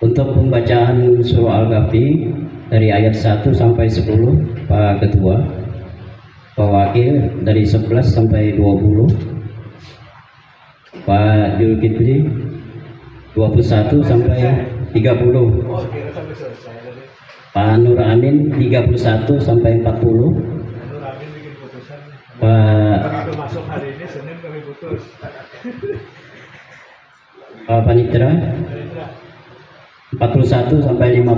Untuk pembacaan surah Al-Kahfi dari ayat 1 sampai 10 Pak Ketua, Pak Wakil dari 11 sampai 20, Pak Julkifli 21 sampai 30, Pak Nur Amin 31 sampai 40, Pak Panitra 41 sampai 50,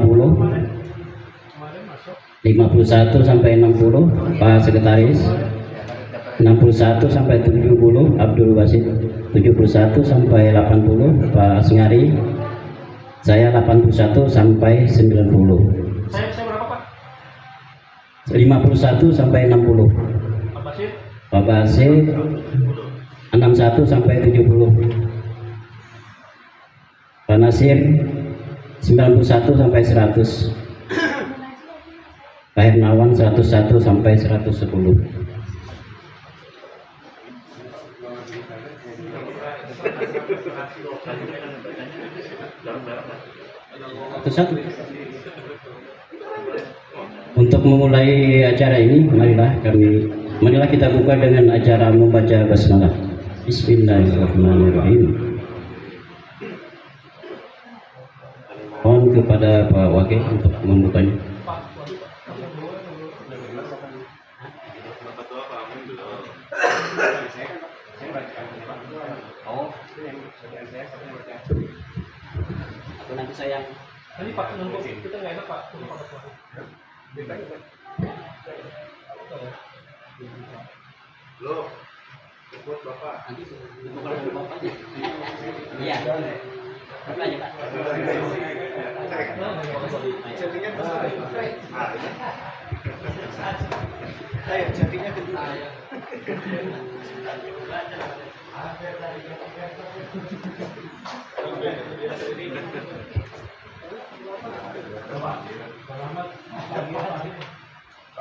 51 sampai 60, Pak Sekretaris 61 sampai 70, Abdul Basit 71 sampai 80, Pak Asngari, saya 81 sampai 90. Saya berapa Pak? 51 sampai 60. Pak Basir? Pak Basir 61 sampai 70. Pak Nasir 91 sampai 100. Pak Hernawan 101 sampai 110. Satu. Untuk memulai acara ini, marilah kita buka dengan acara membaca basmalah. Bismillahirrahmanirrahim. Mohon kepada Pak Wakil untuk membukanya. Atau nanti saya Nanti Pak, kita nggak enak Pak. Loh, buat Bapak. nanti bukan dari bapaknya. Iya. Apa aja Pak? Saya chattingnya kedua.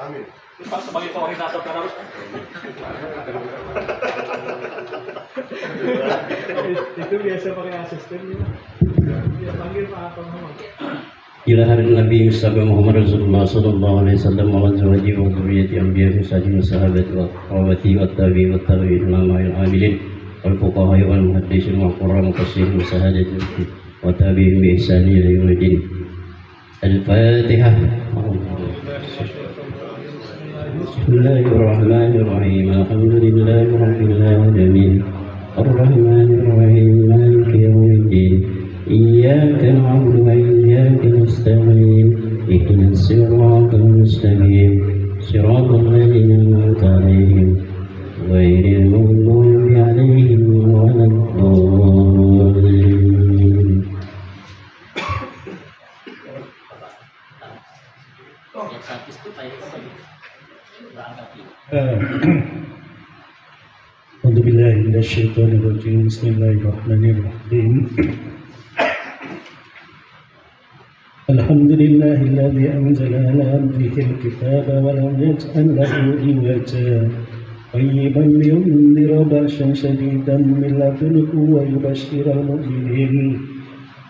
Amin. Pak sebagai koordinator kan harus. Itu biasa pakai asisten ya. Dia panggil Pak apa Muhammad. Ila hari Nabi Muhammad Rasulullah sallallahu alaihi wasallam wa azwajihi wa dzurriyyati anbiya'i wa sahabati wa qawati wa tabi'in wa tabi'in ulama'il amilin wal fuqaha'i wal muhaddisin wa qurra mufassirin wa sahadatin wa tabi'in bi ihsani ila yaumil Al-Fatihah. Bismillahirrahmanirrahim. Alhamdulillahi rabbil alamin. Ar-Rahmanir Rahim. Maliki yaumiddin. Iyyaka na'budu wa iyyaka nasta'in. Ihdinas siratal mustaqim. Siratal ladzina an'amta 'alaihim ghairil maghdubi 'alaihim waladdallin. أعوذ بالله من الشيطان الرجيم بسم الله الرحمن الرحيم الحمد لله الذي أنزل على عبده الكتاب ولم يجعل له عوجا قيما لينذر بأسا شديدا من لدنه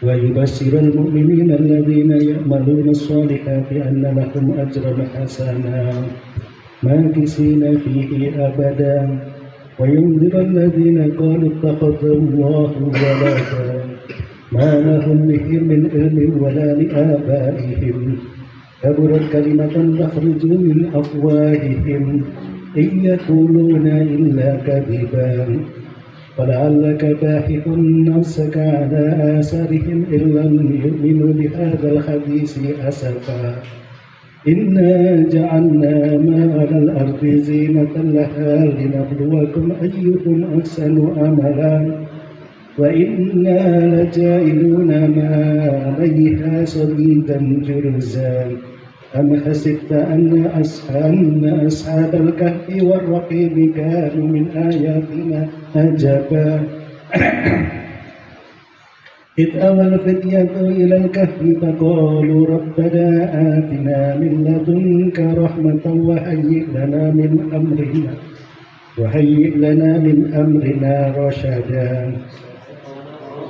ويبشر المؤمنين الذين يعملون الصالحات أن لهم أجرا حسنا ماكثين فيه أبدا وينذر الذين قالوا اتخذ الله ولدا ما لهم به من علم ولا لآبائهم كبرت كلمة تخرج من أفواههم إن يقولون إلا كذبا فلعلك باحث نفسك على آثارهم إن لم يؤمنوا بهذا الحديث أسفا إنا جعلنا ما على الأرض زينة لها لنبلوكم أيكم أحسن عملا وإنا لجائلون ما عليها صعيدا جرزا أم حسبت أن أصحاب الكهف والرقيم كانوا من آياتنا عجبا إذ أوى الفتية إلى الكهف فقالوا ربنا آتنا من لدنك رحمة وهيئ لنا من أمرنا رشدا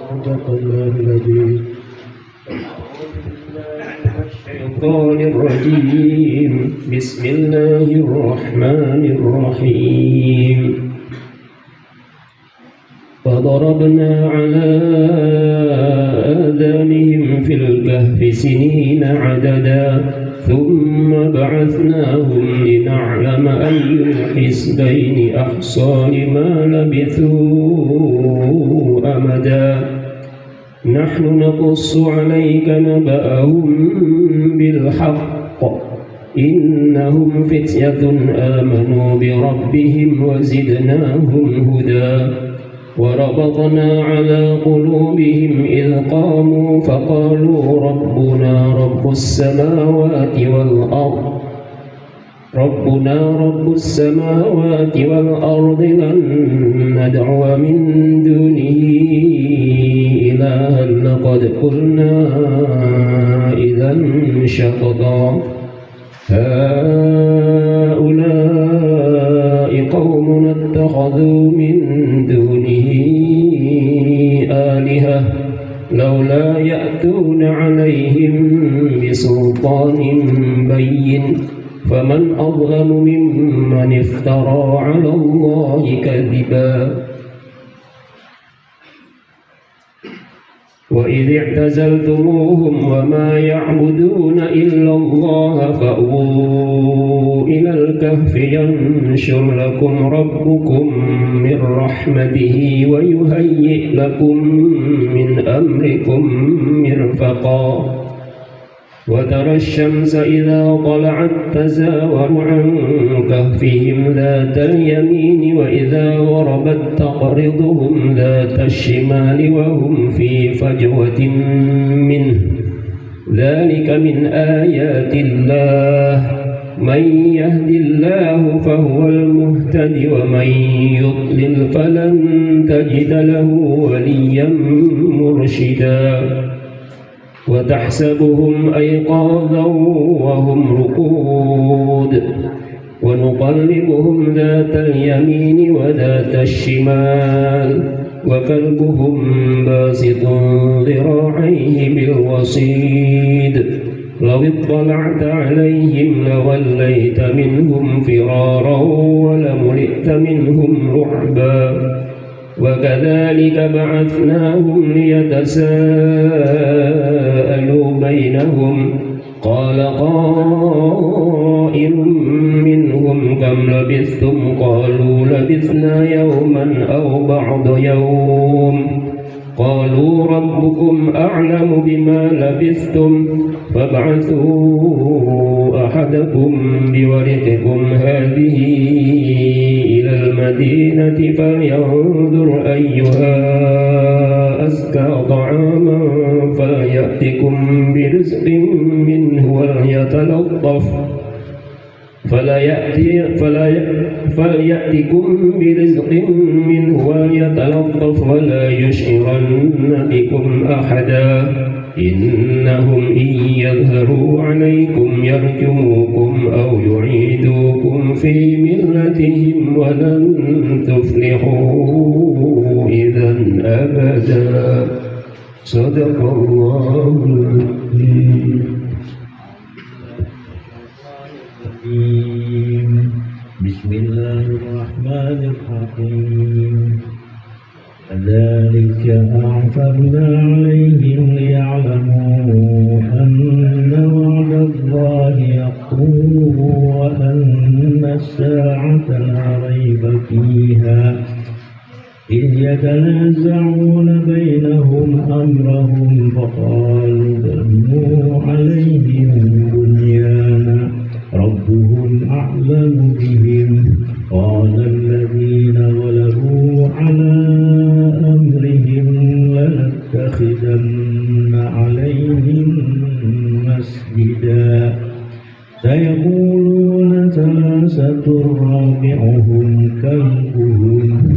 صدق الله العظيم الشيطان الرجيم بسم الله الرحمن الرحيم فضربنا على آذانهم في الكهف سنين عددا ثم بعثناهم لنعلم أي الحزبين أحصى لما لبثوا أمدا نحن نقص عليك نبأهم بالحق إنهم فتية آمنوا بربهم وزدناهم هدى وربطنا على قلوبهم إذ قاموا فقالوا ربنا رب السماوات والأرض لن ندعو من دونه إلها لقد قلنا إذا شططا هؤلاء قومنا اتخذوا من دونه آلهة لولا يأتون عليهم بسلطان بين فمن أظلم ممن افترى على الله كذبا وإذ اعتزلتموهم وما يعبدون إلا الله فأووا إلى الكهف ينشر لكم ربكم من رحمته ويهيئ لكم من أمركم مرفقا وترى الشمس إذا طلعت تزاور عن كهفهم ذات اليمين وإذا غربت تقرضهم ذات الشمال وهم في فجوة منه ذلك من آيات الله من يهد الله فهو المهتد ومن يضلل فلن تجد له وليا مرشدا وتحسبهم أيقاظا وهم رقود ونقلبهم ذات اليمين وذات الشمال وكلبهم باسط ذراعيه بالوصيد لو اطلعت عليهم لوليت منهم فرارا ولملئت منهم رعبا وكذلك بعثناهم ليتساءلوا بينهم قال قائل منهم كم لبثتم قالوا لبثنا يوما أو بعض يوم قالوا ربكم أعلم بما لبثتم فابعثوا أحدكم بورقكم هذه إلى المدينة فلينظر أيها أزكى طعاما فليأتكم برزق منه فليأتكم برزق منه وليتلطف ولا يشعرن بكم أحدا إنهم إن يظهروا عليكم يرجموكم أو يعيدوكم في ملتهم ولن تفلحوا إذا أبدا صدق الله العظيم. بسم الله الرحمن الرحيم كذلك أعثرنا عليهم ليعلموا أن وعد الله حق وأن الساعة لا ريب فيها إذ يتنازعون بينهم أمرهم فقالوا بنوا عليهم بنيانا ربهم أعلم بهم قال الذين غلبوا على أمرهم لنتخذن عليهم مسجدا سيقولون ثلاثة رابعهم كلبهم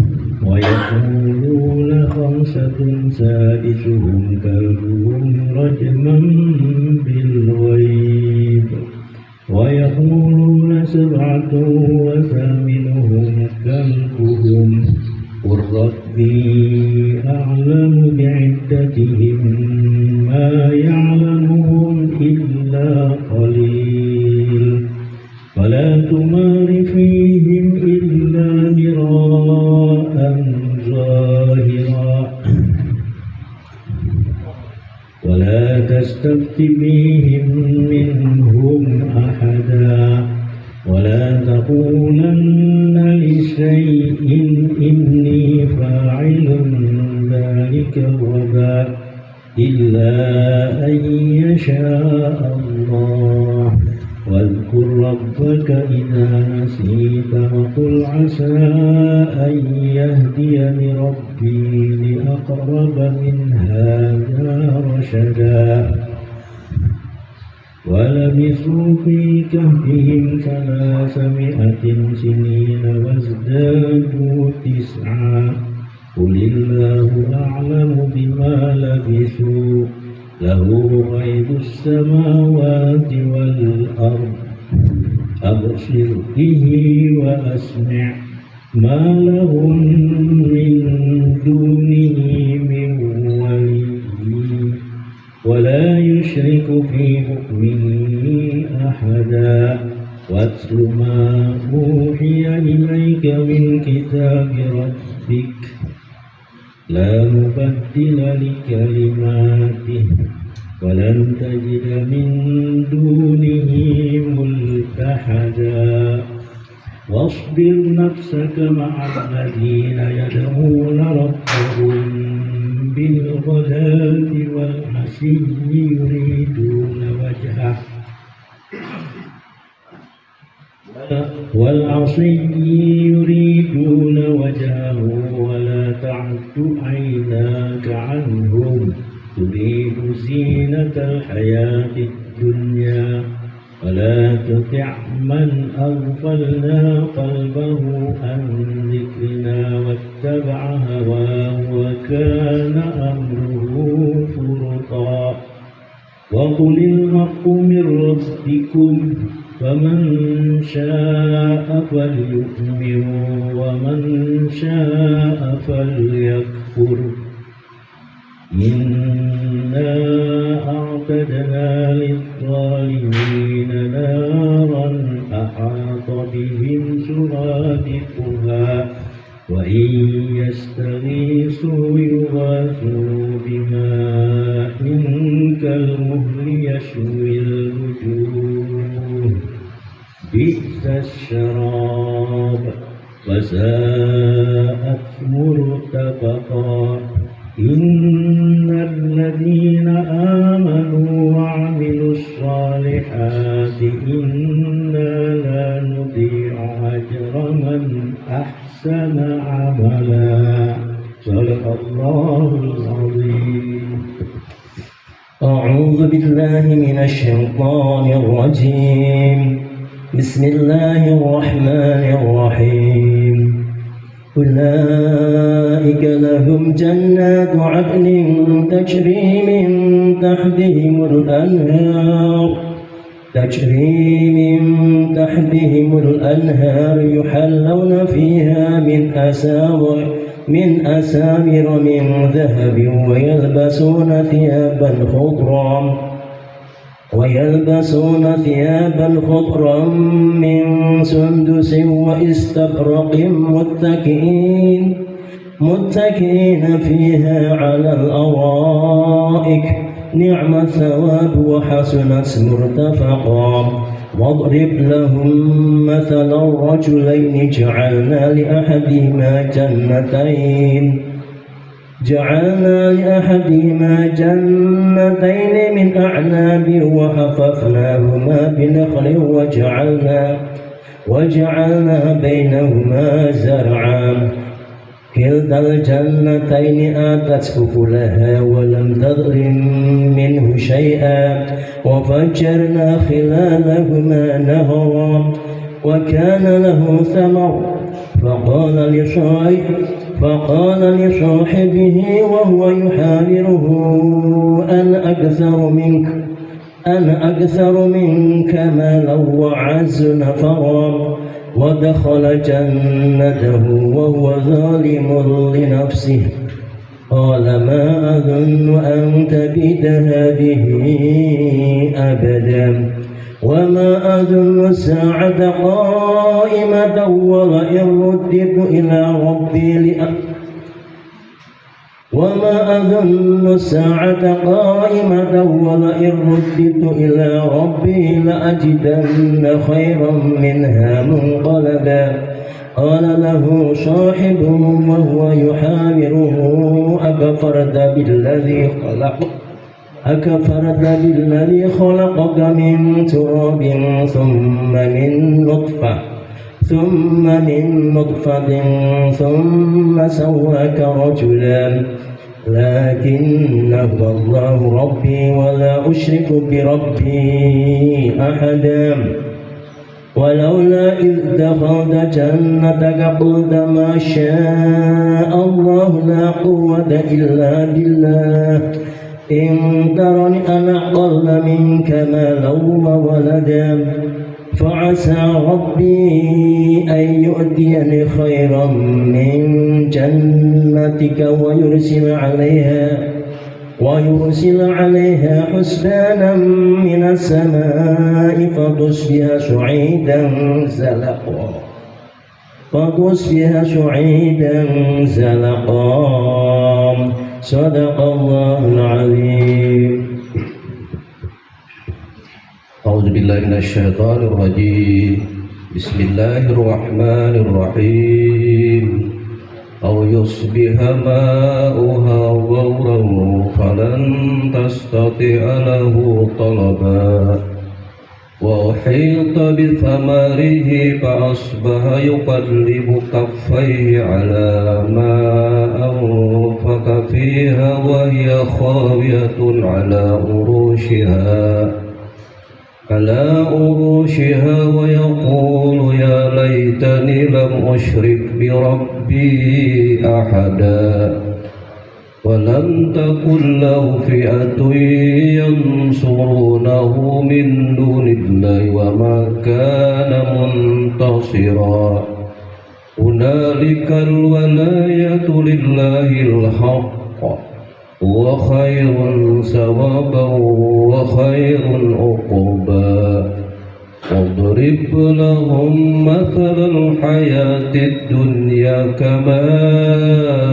ويقولون خمسة سادسهم كلبهم رجما بالغيب ويقولون سبعة وثامنهم كلبهم قل ربي أعلم بعدتهم ما يعلمون ولا تستفت فيهم منهم أحدا ولا تقولن لشيء إني فاعل ذلك غدا إلا أن يشاء الله واذكر ربك إذا نسيت وقل عسى أن يهديني ربي لأقرب من هذا رشدا ولبثوا في كهفهم 300 سنين وازدادوا 9 قل الله أعلم بما لبثوا له غيب السماوات والأرض أبصر به وأسمع ما لهم من دونه من ولي ولا يشرك في حكمه أحدا واتل ما أوحي إليك من كتاب ربك لا مبدل لكلماته ولن تجد من دونه ملتحدا واصبر نفسك مع الذين يدعون ربهم بالغداة والعشي يريدون وجهه ولا تعد عيناك عنهم تريد زينة الحياة الدنيا ولا تطع من أغفلنا قلبه عن ذكرنا واتبع هواه وكان أمره فرطا وقل الحق من ربكم فمن شاء فليؤمن ومن شاء فليكفر إنا أعتدنا للظالمين نارا أحاط بهم سرادقها وإن يستغيثوا يغاثوا بماء كالمهل يشوي الوجوه بئس الشراب وساءت مرتفقا إن الذين آمنوا وعملوا الصالحات إنا لا نضيع أجر من أحسن عملا صدق الله العظيم. أعوذ بالله من الشيطان الرجيم. بسم الله الرحمن الرحيم. أولئك لهم جنات عدن تجري من تحتهم الأنهار يحلون فيها من أساور من ذهب ويلبسون ثيابا خضرا من سندس واستبرق متكئين فيها على الأرائك نعم الثواب وحسنت مرتفقا واضرب لهم مثلا الرجلين جعلنا لأحدهما جنتين من أعناب وحففناهما بنخل وجعلنا بينهما زرعا كلتا الجنتين آتت أكلها ولم تظلم منه شيئا وفجرنا خلالهما نهرا وكان له ثمر فقال لصاحبه وهو يحاوره أنا أكثر منك مالا وأعز نفرا ودخل جنته وهو ظالم لنفسه قال ما أظن أن تبيد هذه أبدا وما أظن الساعة قائمة ولئن رددت إلى وما أظن الساعة قائمة ولئن رددت إلى ربي لأجدن خيرا منها منقلبا قال له صاحبه وهو يحاوره أكفرت بالذي خلقك من تراب ثم من نطفة ثم سواك رجلا لكن هو الله ربي ولا أشرك بربي أحدا ولولا إذ دخلت جنتك قلت ما شاء الله لا قوة إلا بالله إن ترني أنا أقل منك مالا وولدا فعسى ربي أن يؤتيني خيرا من جنتك ويرسل عليها حسبانا من السماء فتصبح سعيدا زلقا صدق الله العظيم. أعوذ بالله من الشيطان الرجيم. بسم الله الرحمن الرحيم. أو يصبح ماؤها غورا فلن تستطيع له طلبا وأحيط بثمره فأصبح يقلب كفيه على ما أنفق فيها وهي خاوية على عروشها ويقول يا ليتني لم أشرك بربي أحدا ولم تكن له فئة ينصرونه من دون الله وما كان منتصرا هنالك الولاية لله الحق هو خير ثوابا وخير عقبا واضرب لهم مثل الحياة الدنيا كماء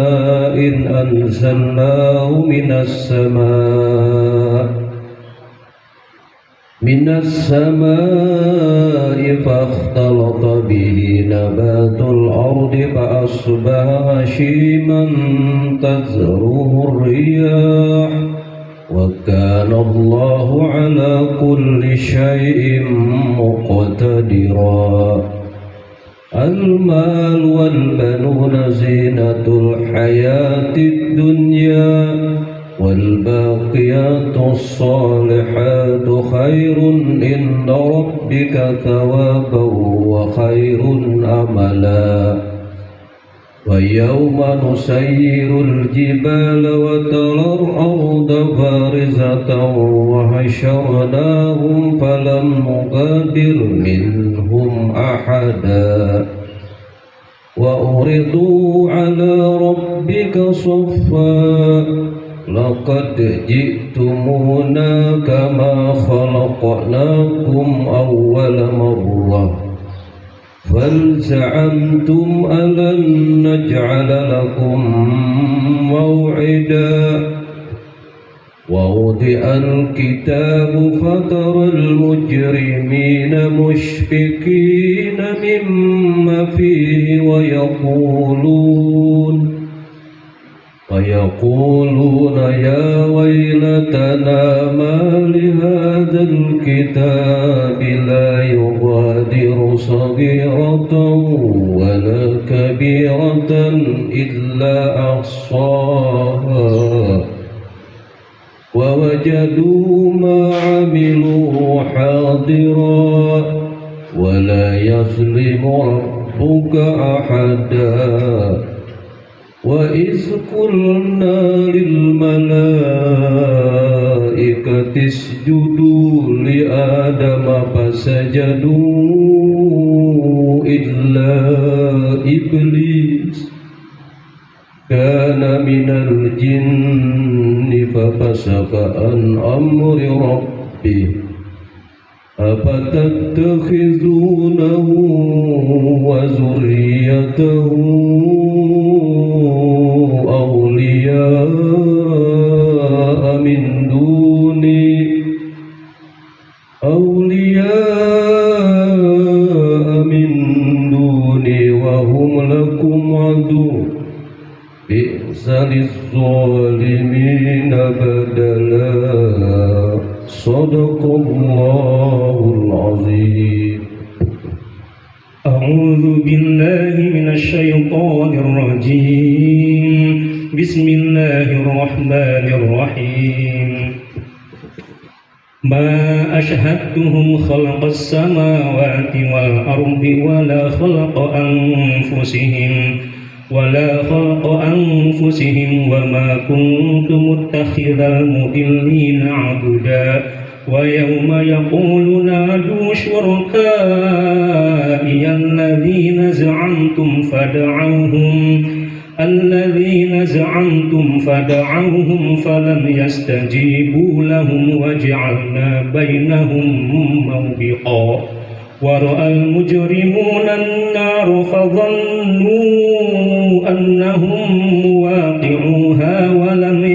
أنزلناه من السماء فاختلط به نبات الأرض فأصبح هشيما تذروه الرياح وكان الله على كل شيء مقتدرا المال والبنون زينة الحياة الدنيا والباقيات الصالحات خير عند ربك ثوابا وخير أملا ويوم نسير الجبال وترى الأرض بارزة وحشرناهم فلم نغادر منهم أحدا وأعرضوا على ربك صفا لقد جئتمونا كما خلقناكم أول مرة فزعمتم ألن نجعل لكم موعدا ووضع الكتاب فترى المجرمين مشفقين مما فيه ويقولون يا ويلتنا ما لهذا الكتاب لا يغادر صغيرة ولا كبيرة إلا أحصاها ووجدوا ما عملوا حاضرا ولا يظلم ربك أحدا وإذ قلنا للملائكة اسجدوا لآدم فسجدوا إلا إبليس كان من الجن ففسق عن أمر ربه أفتتخذونه وذريته أولياء بئس للظالمين بدلا صدق الله العظيم. أعوذ بالله من الشيطان الرجيم. بسم الله الرحمن الرحيم. ما أشهدتهم خلق السماوات والأرض ولا خلق أنفسهم وما كنت متخذ المضلين عضدا ويوم يقول نادوا شركائي الذين زعمتم فدعوهم فلم يستجيبوا لهم وجعلنا بينهم موبقا ورأى المجرمون النار فظنوا أنهم مواقعوها ولم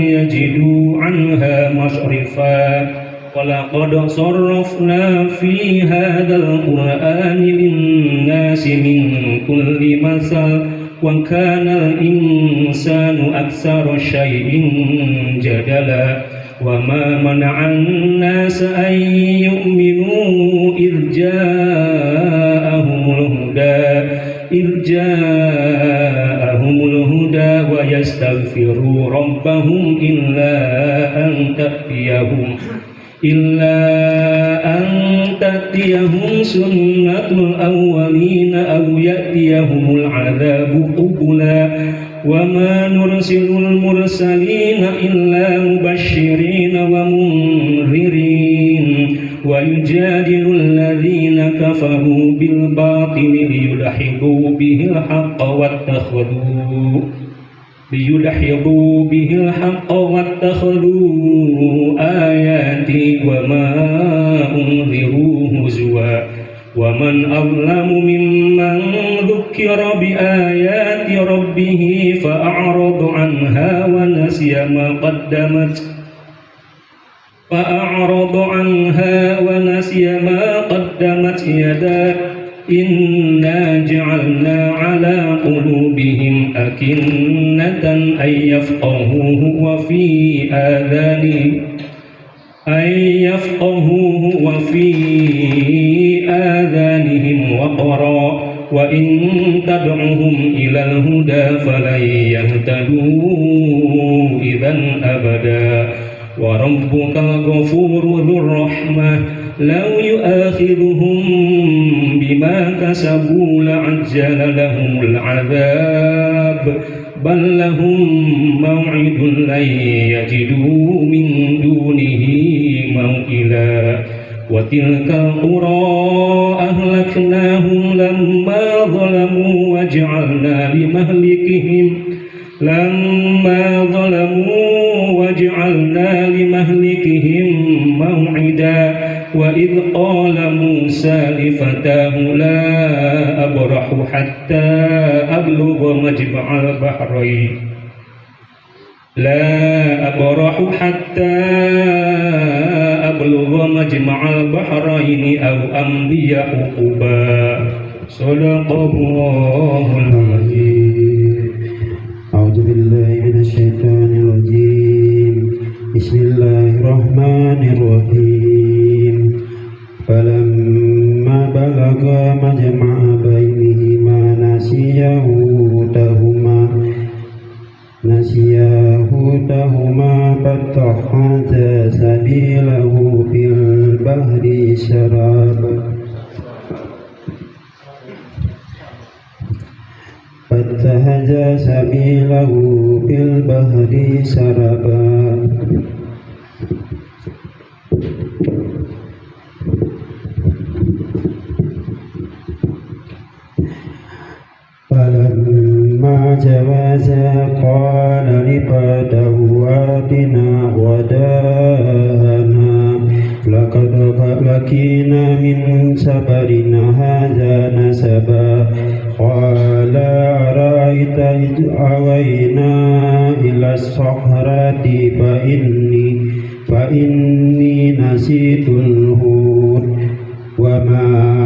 يجدوا عنها مصرفا ولقد صرفنا في هذا القرآن للناس من كل مثل وكان الإنسان أكثر شيء جدلا وما منع الناس أن يؤمنوا إذ جاءهم الهدى ويستغفروا ربهم إلا أن تأتيهم سنة الأولين أو يأتيهم العذاب قبلا وما نرسل المرسلين إلا مبشرين ومنذرين ويجادل الذين كفروا بالباطل ليدحضوا به الحق واتخذوا آياتي وما أنذروا هزوا ومن أظلم ممن ذكر بآيات ربه فأعرض عنها ونسي ما قدمت يداه إنا جعلنا على قلوبهم أكنة أن يفقهوه وفي آذانهم وقرا وإن تدعهم إلى الهدى فلن يهتدوا إذا أبدا وربك الغفور ذو الرحمة لو يؤاخذهم بما كسبوا لعجل لهم العذاب بل لهم موعد لن يجدوا من دونه موئلا وتلك القرى أهلكناهم لما ظلموا وجعلنا لمهلكهم موعدا وإذ قال موسى لفتاه لا أبرح حتى أبلغ مجمع البحرين أو أمضي حقبا صدق الله العظيم. أعوذ بالله من الشيطان الرجيم. بسم الله الرحمن الرحيم. فلما بلغا مجمع بينهما نسيا حوتهما فاتخذ سبيله في البحر سرابا فاتخذ سبيله في البحر سربا فلما جاوزا قال لفتاه آتنا غداءنا لقد لقينا من سفرنا هذا نسبا قال أرأيت إذ أوينا إلى الصخرة فإني نسيت الحوت وما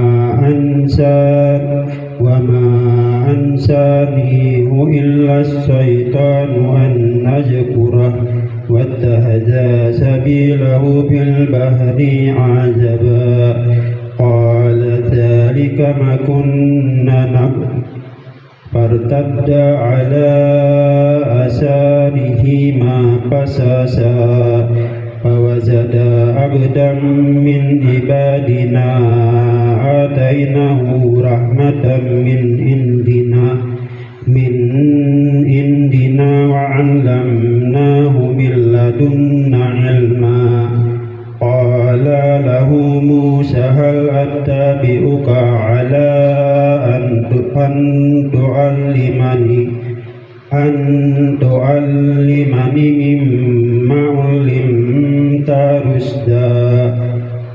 ينسانيه إلا الشيطان أن نذكره واتخذ سبيله في البحر عجبا قال ذلك ما كنا نبغي فارتد على آثارهما قصصا فوجد عبدا من عبادنا آتيناه رحمة من عندنا وعلمناه من لدنا علما قال له موسى هل أتبعك على أن تعلمني مما علمت رشدا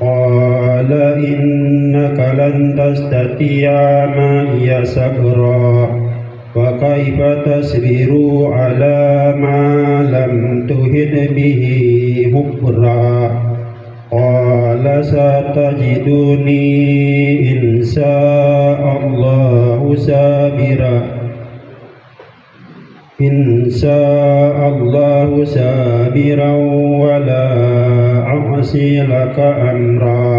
قال إنك لن تستطيع معي صبرا وكيف تصبر على ما لم تحط به خبرا قال ستجدني إن شاء الله صابرا ولا أعصي لك أمرا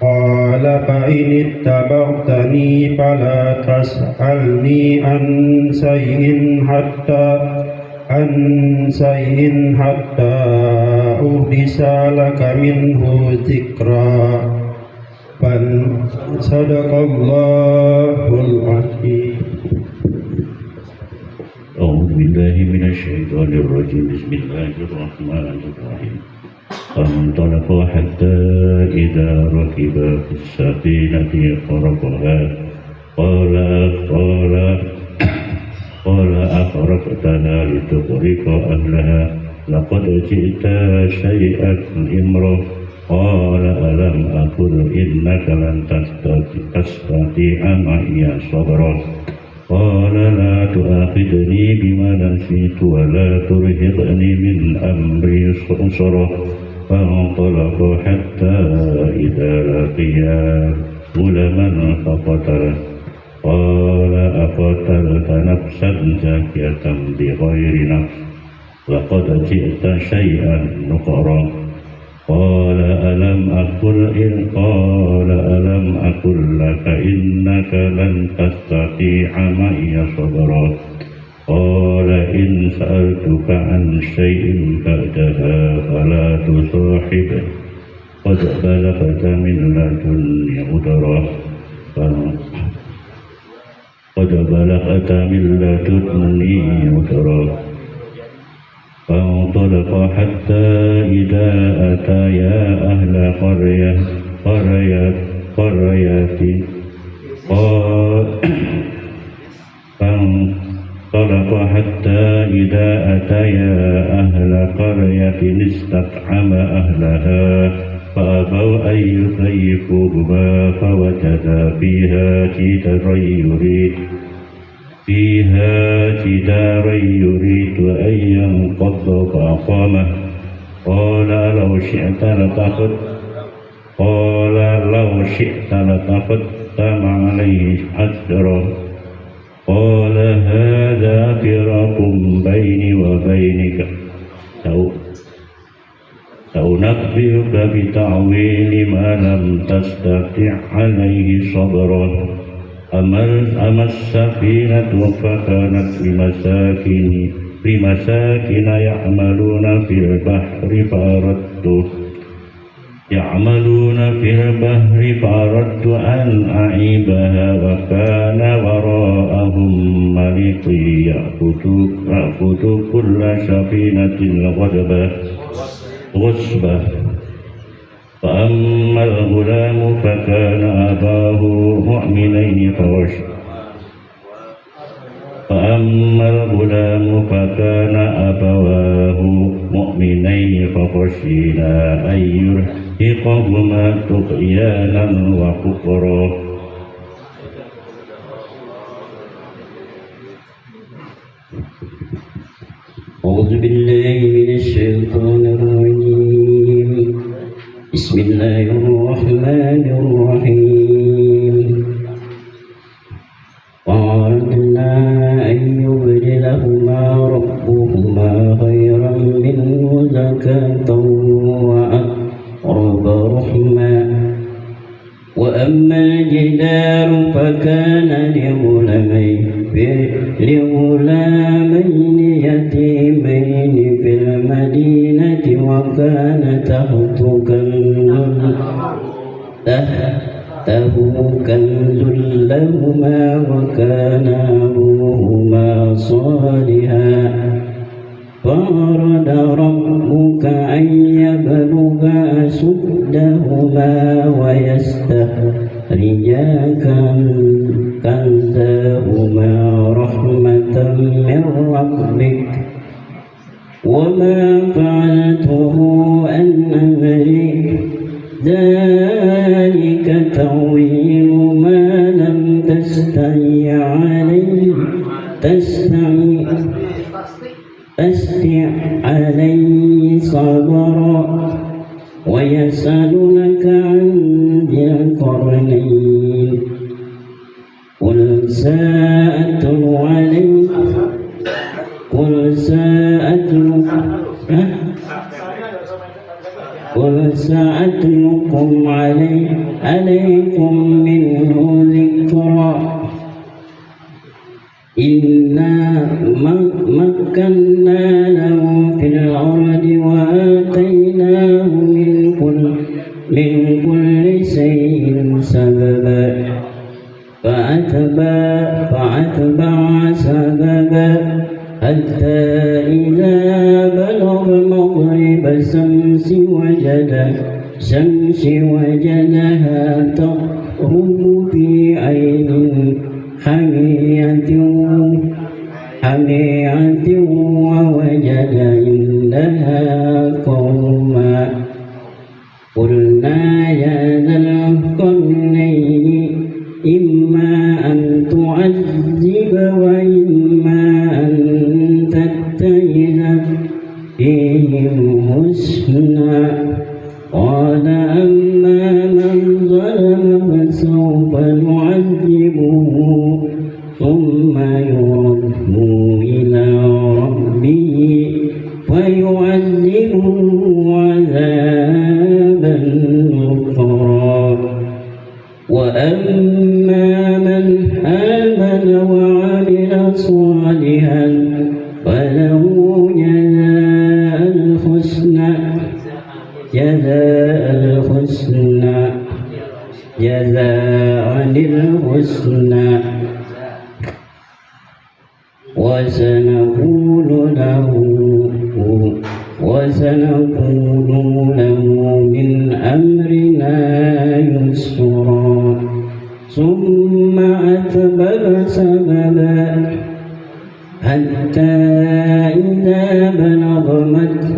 قال فإن اتبعتني فلا تسألني عن شيء حتى أحدث لك منه ذكرا صدق الله العظيم. أعوذ بالله من الشيطان الرجيم بسم الله الرحمن الرحيم فانطلق حتى إذا ركب في السفينة خرقها قال أخرقتها لتغرق أهلها لقد جئت شيئا إمرا قال ألم أقل إنك لن تستطيع معي صبرا قال لا تؤاخذني بما نسيت ولا ترهقني من أمري عسرا فانطلقا حتى إذا لقيا غلاما فقتله قال أقتلت نفسا زكية بغير نفس لقد جئت شيئا نكرا قال ألم أقل لك إنك لن تستطيع معي صبرا قال إن سألتك عن شيء بعدها فلا تصاحبني قد بلغت من لدني عذرا فانطلق حتى إذا أتيا أهل قرية استطعم أهلها فأبوا أن يضيفوهما فوجدا فيها جدارا يريد أن ينقض فأقامه قال لو شئت لتقدم عليه أجرا قال هذا فراق بيني وبينك سأنبئك بتأويل ما لم تستطع عليه صبرا أما السفينة فكانت لمساكن يعملون في البحر فأردت أن أعيبها وكان وراءهم ملك يأخذ كل سفينة غصبة فأما الغلام فكان أباه مؤمنين فخشينا أن يرهقهما طغيانا وكفرا أعوذ بالله من الشيطان الرجيم بسم الله الرحمن الرحيم وعرضنا لغلامين يتيمين في المدينة وكان تحته كنز لهما وكان أبوهما صالحا فأراد ربك أن يبلغا أشدهما ويستخرجا كنزهما رحمة من ربك وما فعلته عن أمري ذلك تأويل ما لم تستطع عليه صبرا ويسألونك عن ذي القرنين قل سأتلكم عليكم منه ذكرا إنا مكنا له في الأرض وآتيناه من كل شيء سببا فأتبع سببا حتى إذا بلغ مغرب الشمس وجدها تغرب في عين حمية ووجد عندها قوما قلنا يا ذا القرنين إما أن تعذب وإما أن تتخذ فيهم حسنا قال أما من ظلم فسوف نعذبه ثم يرد إلى ربه فيعذبه عذابا نكرا وأما من آمن وعمل صالحا فله جزاء الحسنى وسنقول له من أمرنا يسرا ثم أتبع سببا حتى إذا بلغ مجرى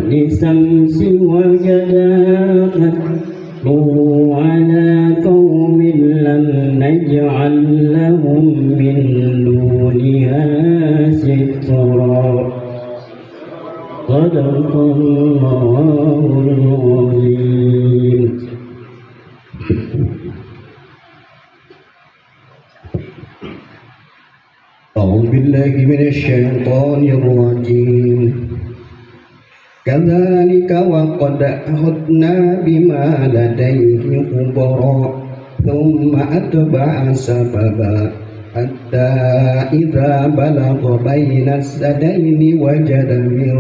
الشمس وجدها تتلو على قوم لم نجعل لهم من دونها سترا صدق الله العظيم. أعوذ بالله من الشيطان الرجيم. كذلك وقد أخذنا بما لديه خبرا ثم أتبع سببا حتى إذا بلغ بين السدين وجد من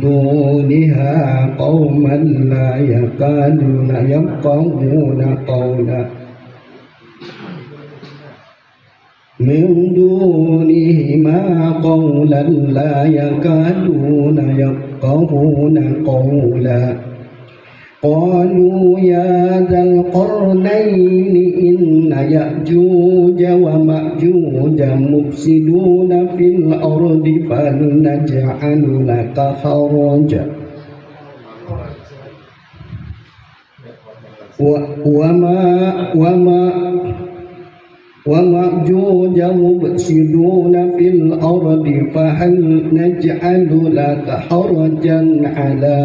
دونها قوما لا يكادون يفقهون قولا من دونهما قولا لا يكادون يفقهون قولا قالوا يا ذا القرنين إن يأجوج ومأجوج مفسدون في الأرض فلنجعل لك خرجا ومأجوج مفسدون في الأرض فهل نجعل لك حرجا على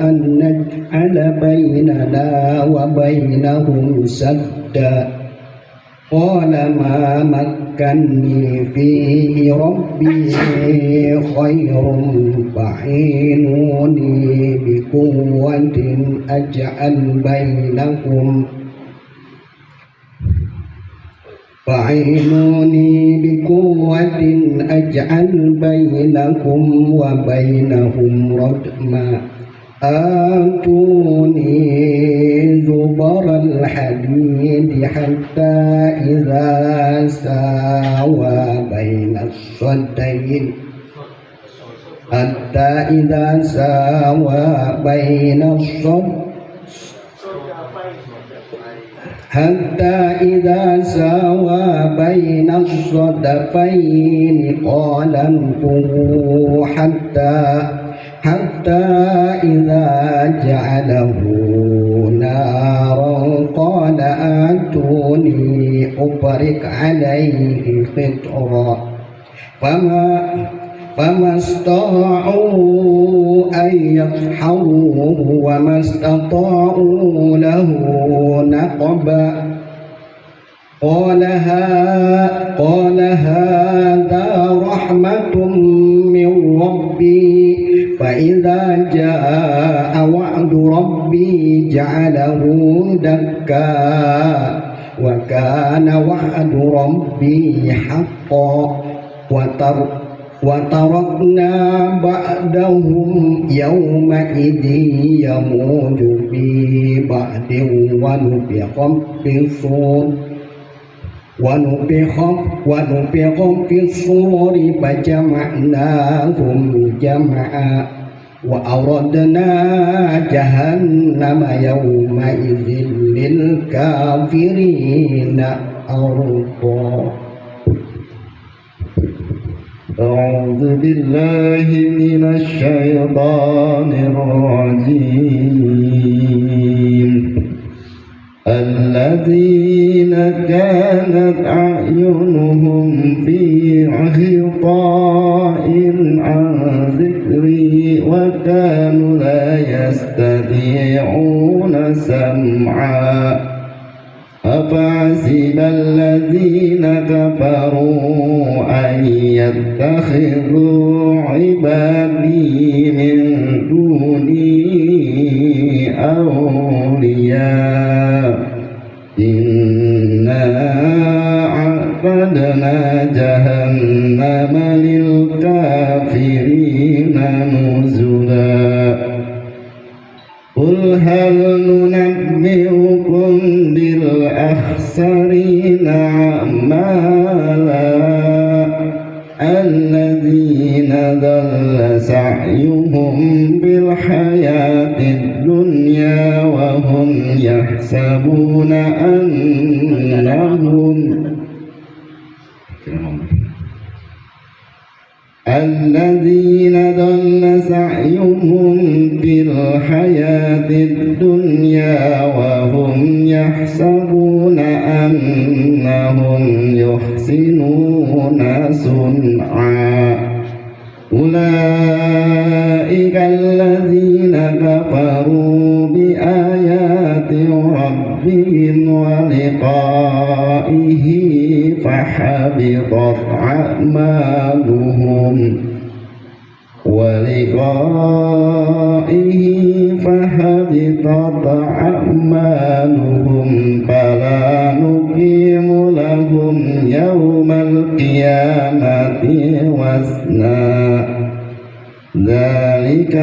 أن نجعل بيننا وبينهم سدا قال ما مكني فيه ربي خير فاعينوني بقوة أجعل بينكم فعينوني بقوة أجعل بينكم وبينهم ردما آتوني زبر الحديد حتى إذا ساوى بين الصدين الصدفين قال انفخوا حتى إذا جعله نارا قال آتوني أفرغ عليه قطرا فما استطاعوا أن يظهروه وما استطاعوا له نقبا قال هذا رحمة من ربي فإذا جاء وعد ربي جعله دكا وكان وعد ربي حقا وتركنا بعدهم يومئذ يموج في بعد ونفخ في الصور فجمعناهم جمعا وأردنا جهنم يومئذ للكافرين عرضا. أعوذ بالله من الشيطان الرجيم. الذين كانت أعينهم في غطاء عن ذكري وكانوا لا يستطيعون سمعا أفحسب الذين كفروا أن يتخذوا عبادي من دوني أولياء إنا أعتدنا جهنم للكافرين نزلا. قل هل ننبئكم بالأخسرين أعمالا الذين ضل سعيهم بالحياة الدنيا وهم يحسبون أنهم الذين ضل سعيهم في الحياة الدنيا وهم يحسبون أنهم يحسنون صنعا أولئك الذين كفروا بآيات ربهم ولقائه فحبطت أعمالهم فلا نقيم لهم يوم القيامة وزنا. ذلك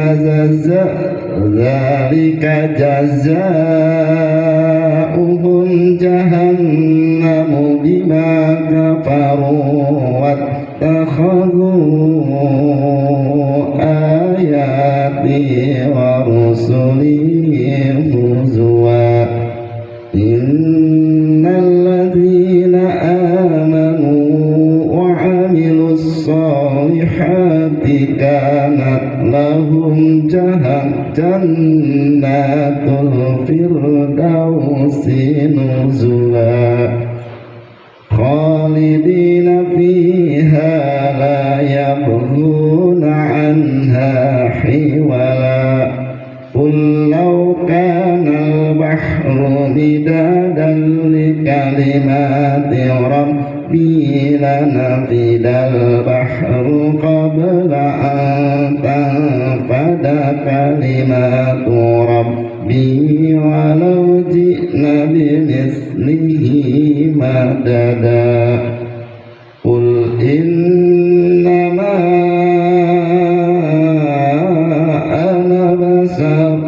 جزاؤهم جهنم بما كفروا واتخذوا آياتي ورسلي هزوا. إن الذين آمنوا وعملوا الصالحات كانت لهم جنات الفردوس نزلا خالدين فيها لا يبغون عنها حولا. قل لو كان البحر مدادا لكلمات ربي لنفد البحر قبل أن تنفد كلمات ربي ولو جئنا بمثله مددا قل إنما أنا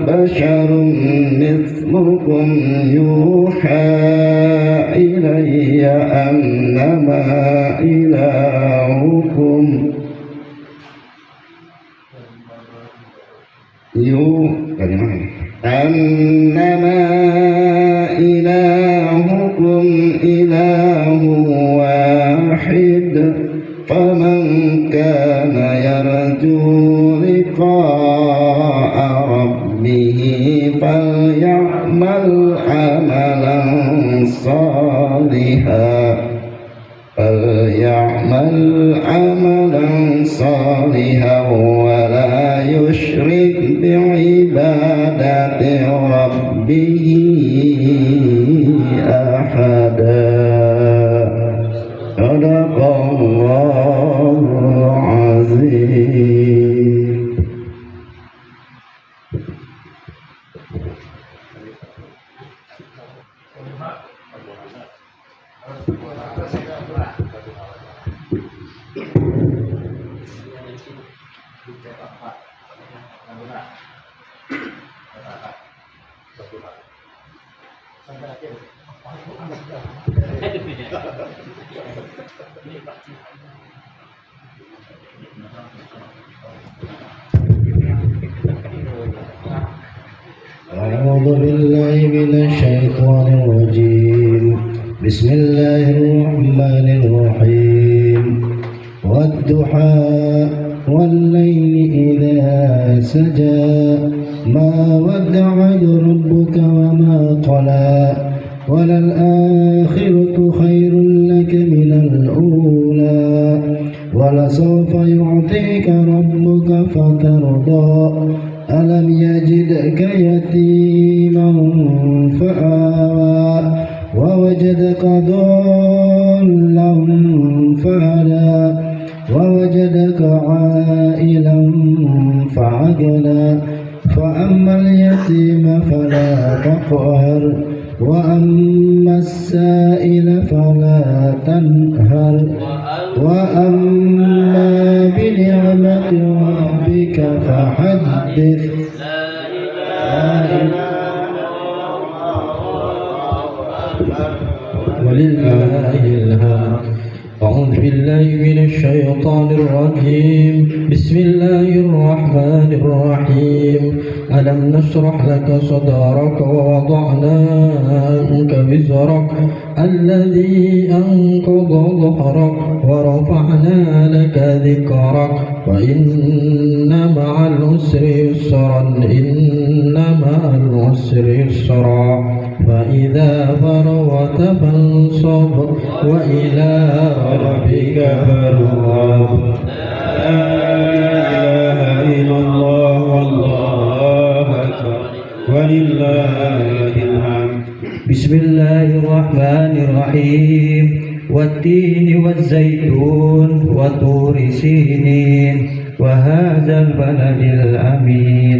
بشر مثلكم يوحى إلي أنما إلهكم أنما إلهكم إله واحد فمن كان يرجو لقاء ربه فليعمل عملا صالحا ولا يشرك بعبادة ربه أحدا. صدق الله العظيم. أعوذ بالله من الشيطان الرجيم. بسم الله الرحمن الرحيم. والضحى والليل إذا سجى ما ودعك ربك وما قلى وللآخرة خير لك من الأولى ولسوف يعطيك ربك فترضى ألم يجدك يتيما فآوى ووجدك ضالا فهدى ووجدك عائلا فعقلا فأما اليتيم فلا تقهر وأما السائل فلا تنهر وأما بنعمة ربك فحدث. ولله الحمد. أعوذ بالله من الشيطان الرجيم. بسم الله الرحمن الرحيم. ألم نشرح لك صدرك ووضعنا عنك وزرك الذي أنقض ظهرك ورفعنا لك ذكرك فإن مع العسر يسرا إن مع العسر يسرا فإذا فرغت فانصب وإلى ربك فارغب. لا إله إلا الله والله أكبر ولله الحمد. بسم الله الرحمن الرحيم. والتين والزيتون وطور سينين وهذا البلد الأمين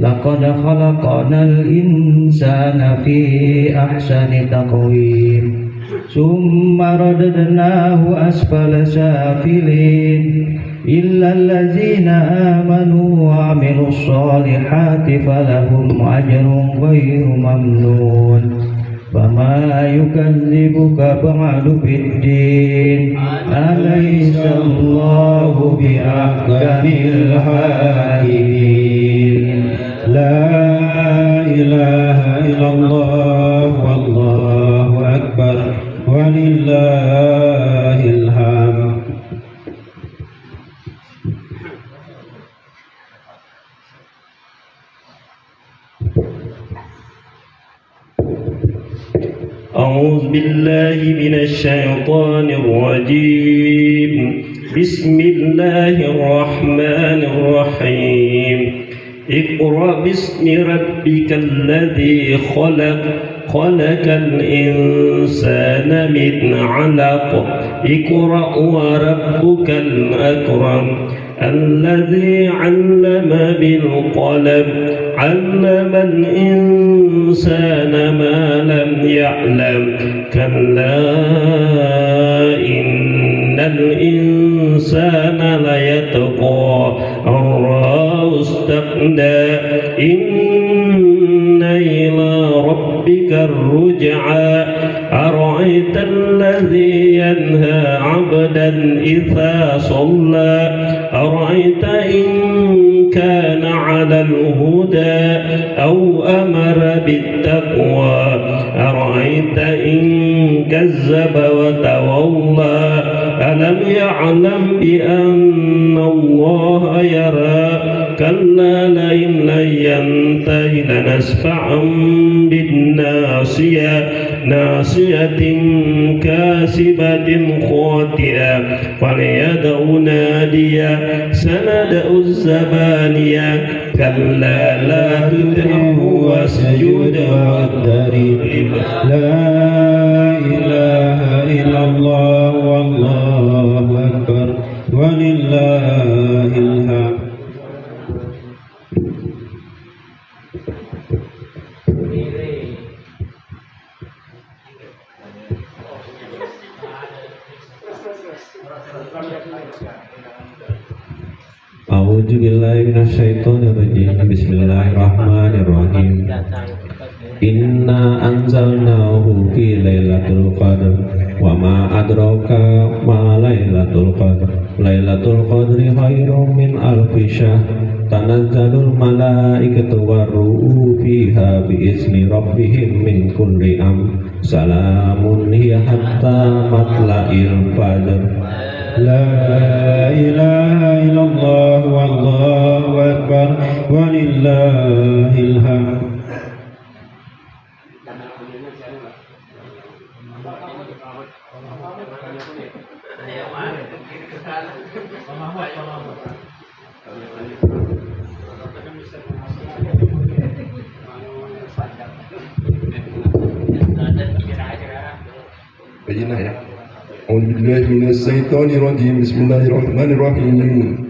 لقد خلقنا الإنسان في أحسن تقويم ثم رددناه أسفل سافلين إلا الذين آمنوا وعملوا الصالحات فلهم أجر غير ممنون. فما يكذبك بعد بالدين أليس الله بأحكم الحاكمين. لا إله إلا الله والله أكبر ولله الحمد. أعوذ بالله من الشيطان الرجيم. بسم الله الرحمن الرحيم. اقرأ باسم ربك الذي خلق خلق الإنسان من علق اقرأ وربك الأكرم الذي علم بالقلم علم الإنسان ما لم يعلم كلا إن الإنسان ليطغى أن رآه استغنى إن إلى ربك الرجعى أرأيت الذي ينهى عبدا إذا صلى أرأيت إن كان على الهدى أو أمر بالتقوى أرأيت إن كذب وتولى ألم يعلم بأن الله يرى كلا لئن لم ينته لنسفعا بالناصية ناصية كاسبة خاطئة فليدع ناديا سندع الزبانية كلا لا تطعه واسجد واقترب لا إله إلا الله والله أكبر ولله الحمد. A'udzu billahi minasyaitonir rajim. Bismillahirrahmanirrahim. Inna anzalnahu fi lailatul qadr wa ma adraka ma lailatul qadr. Lailatul qadri khairum min alfi syahr. Tanazzalul malaikatu warruhu fiha biizni rabbihim min kulli amr. Salamun hiya hatta matla'il fajr. La ilaha illallah wallahu akbar walillahil hamd. Bayinah ya. A'udzubillahi minasyaitonir rajim. Bismillahirrahmanirrahim.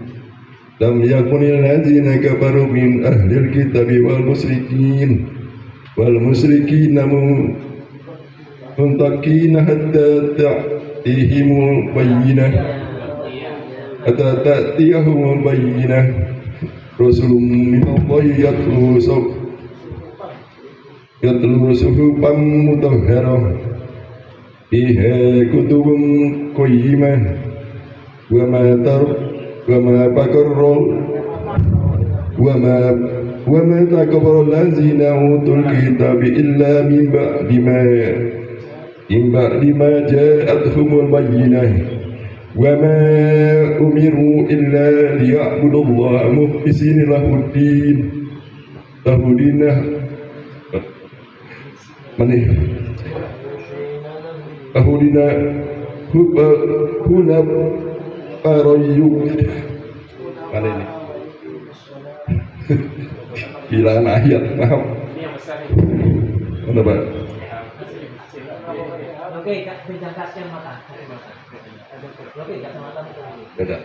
Lam yakunil ladzina kafaru min ahlil kitabi wal musyrikin muntakina hatta ta'tihimul bayyinah hatta ta'tiyahumul bayyinah rasulun minallahi yatlu suhufan mutahharah fiha kutubun qayyimah wa ma takabbaru allazina utul kitaba illa min ba'di ma ja'atuhumul bayyinah wa ma umiru illa liya'budullaha mukhlisina lahuddin huna parayu mana ini bilangan ayat maaf mana Pak? Beda.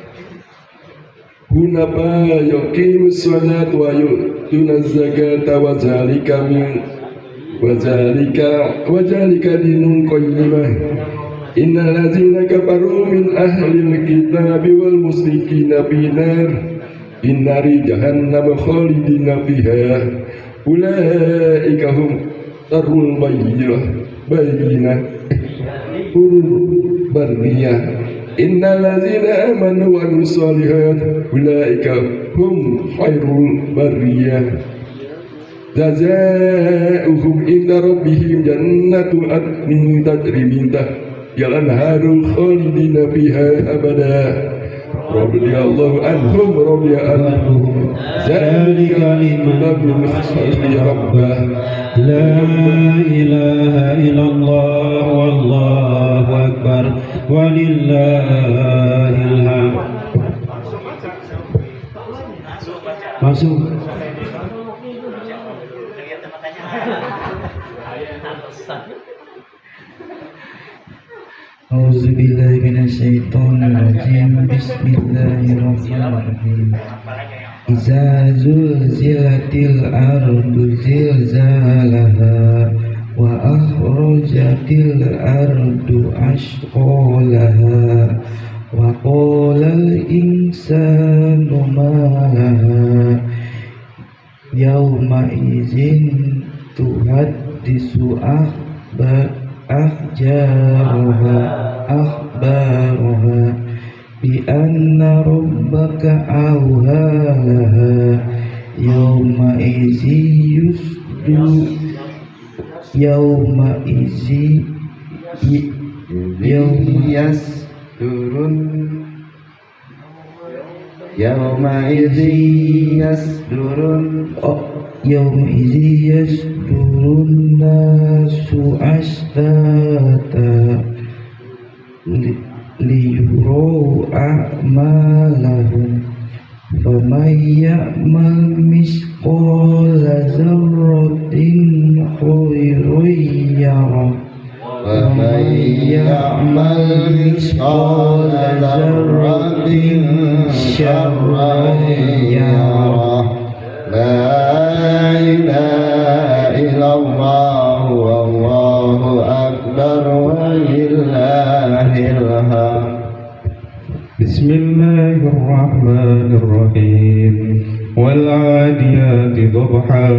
Hunapa yuqimus sholata wa yu'tuna zakata wa zalika dinul qayyimah. Innal ladzina kafaru min ahlil kitabi wal musyrikina binar innari jahannam khalidina fiha ulaika hum tarul bayyinah bariyah. Innal ladzina amanu wa amilus shalihat ulaika hum khairul bariyah. Jazaa'uhum inda rabbihim jannatu adnin tajri min tahtiha al-anharu khalidina fiha abada. Radiyallahu anhum radiya anhum. Zalika liman khashiya rabbah. La ilaha illallah wallahu akbar walillahil hamd. Masuk. Auzubillahi minasyaitonirrajim. Bismillahirrahmanirrahim. Iza zulzilatil ardu zilzalaha wa akhrajatil ardu ashqalaha wa qalal insanu ma laha yawma izin tuhaddisu akhbaraha bi anna rabbaka awhalaha yawma izi yasdurun nasu ashtata liyurau a'malahum faman ya'mal misqala zarratin khairan yarah ومن يعمل مثقال ذرة شرا يره لا إله إلا الله والله أكبر ولله الحمد. بسم الله الرحمن الرحيم. والعاديات ضبحا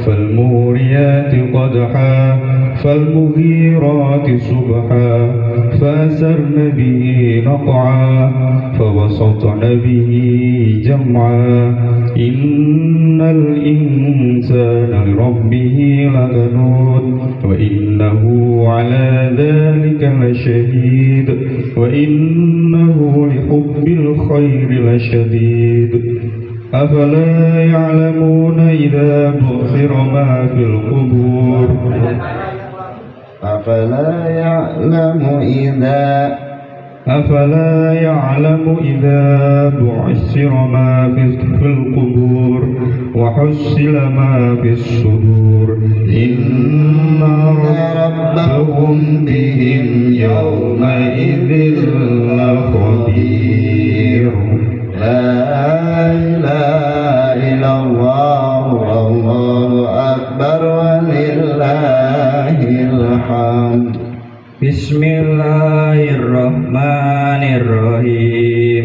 فالموريات قدحا فالمغيرات صبحا فأثرن به نقعا فوسطن به جمعا إن الإنسان لربه لكنود وإنه على ذلك لشهيد وإنه لحب الخير لشديد أفلا يعلمون إذا بعثر ما في القبور أفلا يعلم إذا بعثر ما في القبور وحصل ما في الصدور إن ربهم بهم يومئذ لخبير. لا إله إلا الله والله أكبر ولله الحمد. Bismillahirrahmanirrahim.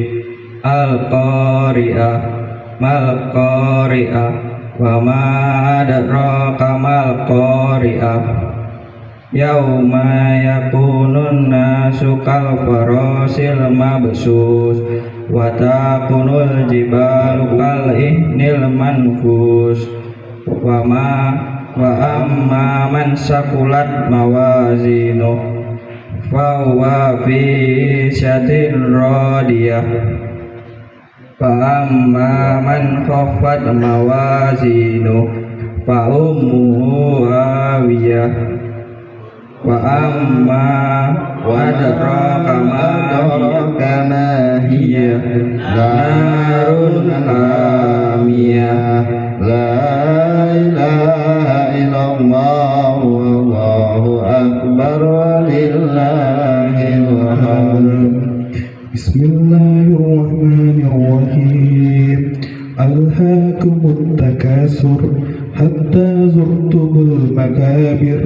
Al-Qari'ah mal-Qari'ah wa ma adraka mal-Qari'ah yauma yakunun nasu kal farasil mabsus wa takunul jibalu kal ihnil manfus wa amma man sakulat mawazinu fa huwa fi syatin radiyah fa amma man khaffat mawazinu fa ummuhu hawiyah wa amma wadraka ma hiya narun hamiyah. La ilaha illallah wallahu akbar walillahil hamd. Bismillahirrahmanirrahim. Alhaakumut takasur hatta zurtumul makabir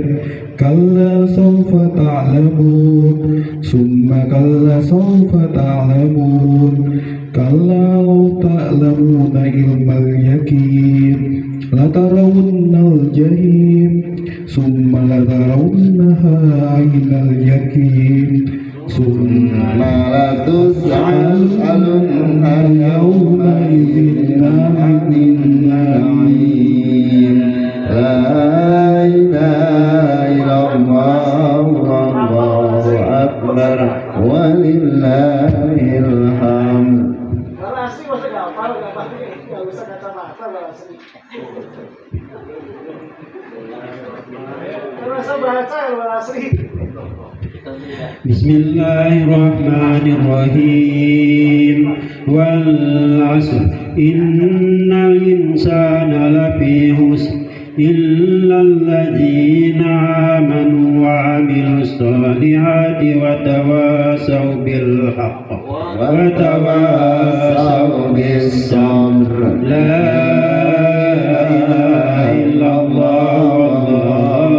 kalla sawfa ta'lamun summa kalla sawfa ta'lamun kalla law ta'lamuna ilmal yaqin latarawunnal jahim summa latarawunnaha 'ainal yaqin summa latus'alunna yawma idzin 'anil na'im. La ilaha illallah wallahu akbar walillahil hamd. Asli masih gak hafal, gak usah kata-kata asli. Gak usah baca asli. Bismillahirrahmanirrahim. Wal 'asr innal insana lafi khusr إلا الذين آمنوا وعملوا الصالحات وتواصوا بالحق وتواصوا بالصبر لا إله إلا الله والله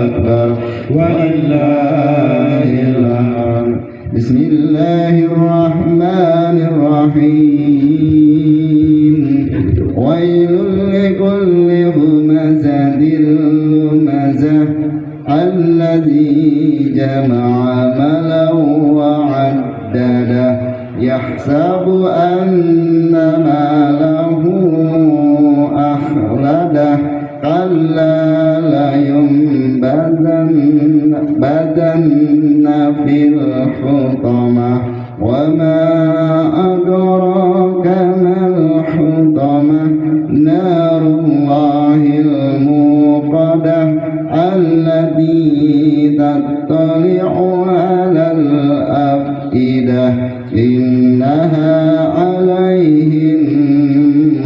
أكبر ولله الحمد. بسم الله الرحمن الرحيم. ويل لكل همزة لمزة الذي جمع مالا وعدده يحسب أن ماله أخلده كلا لينبذن في الحطمة وما أدراك ما الحطمة نار الله الموقدة التي تطلع على الأفئدة إنها عليهم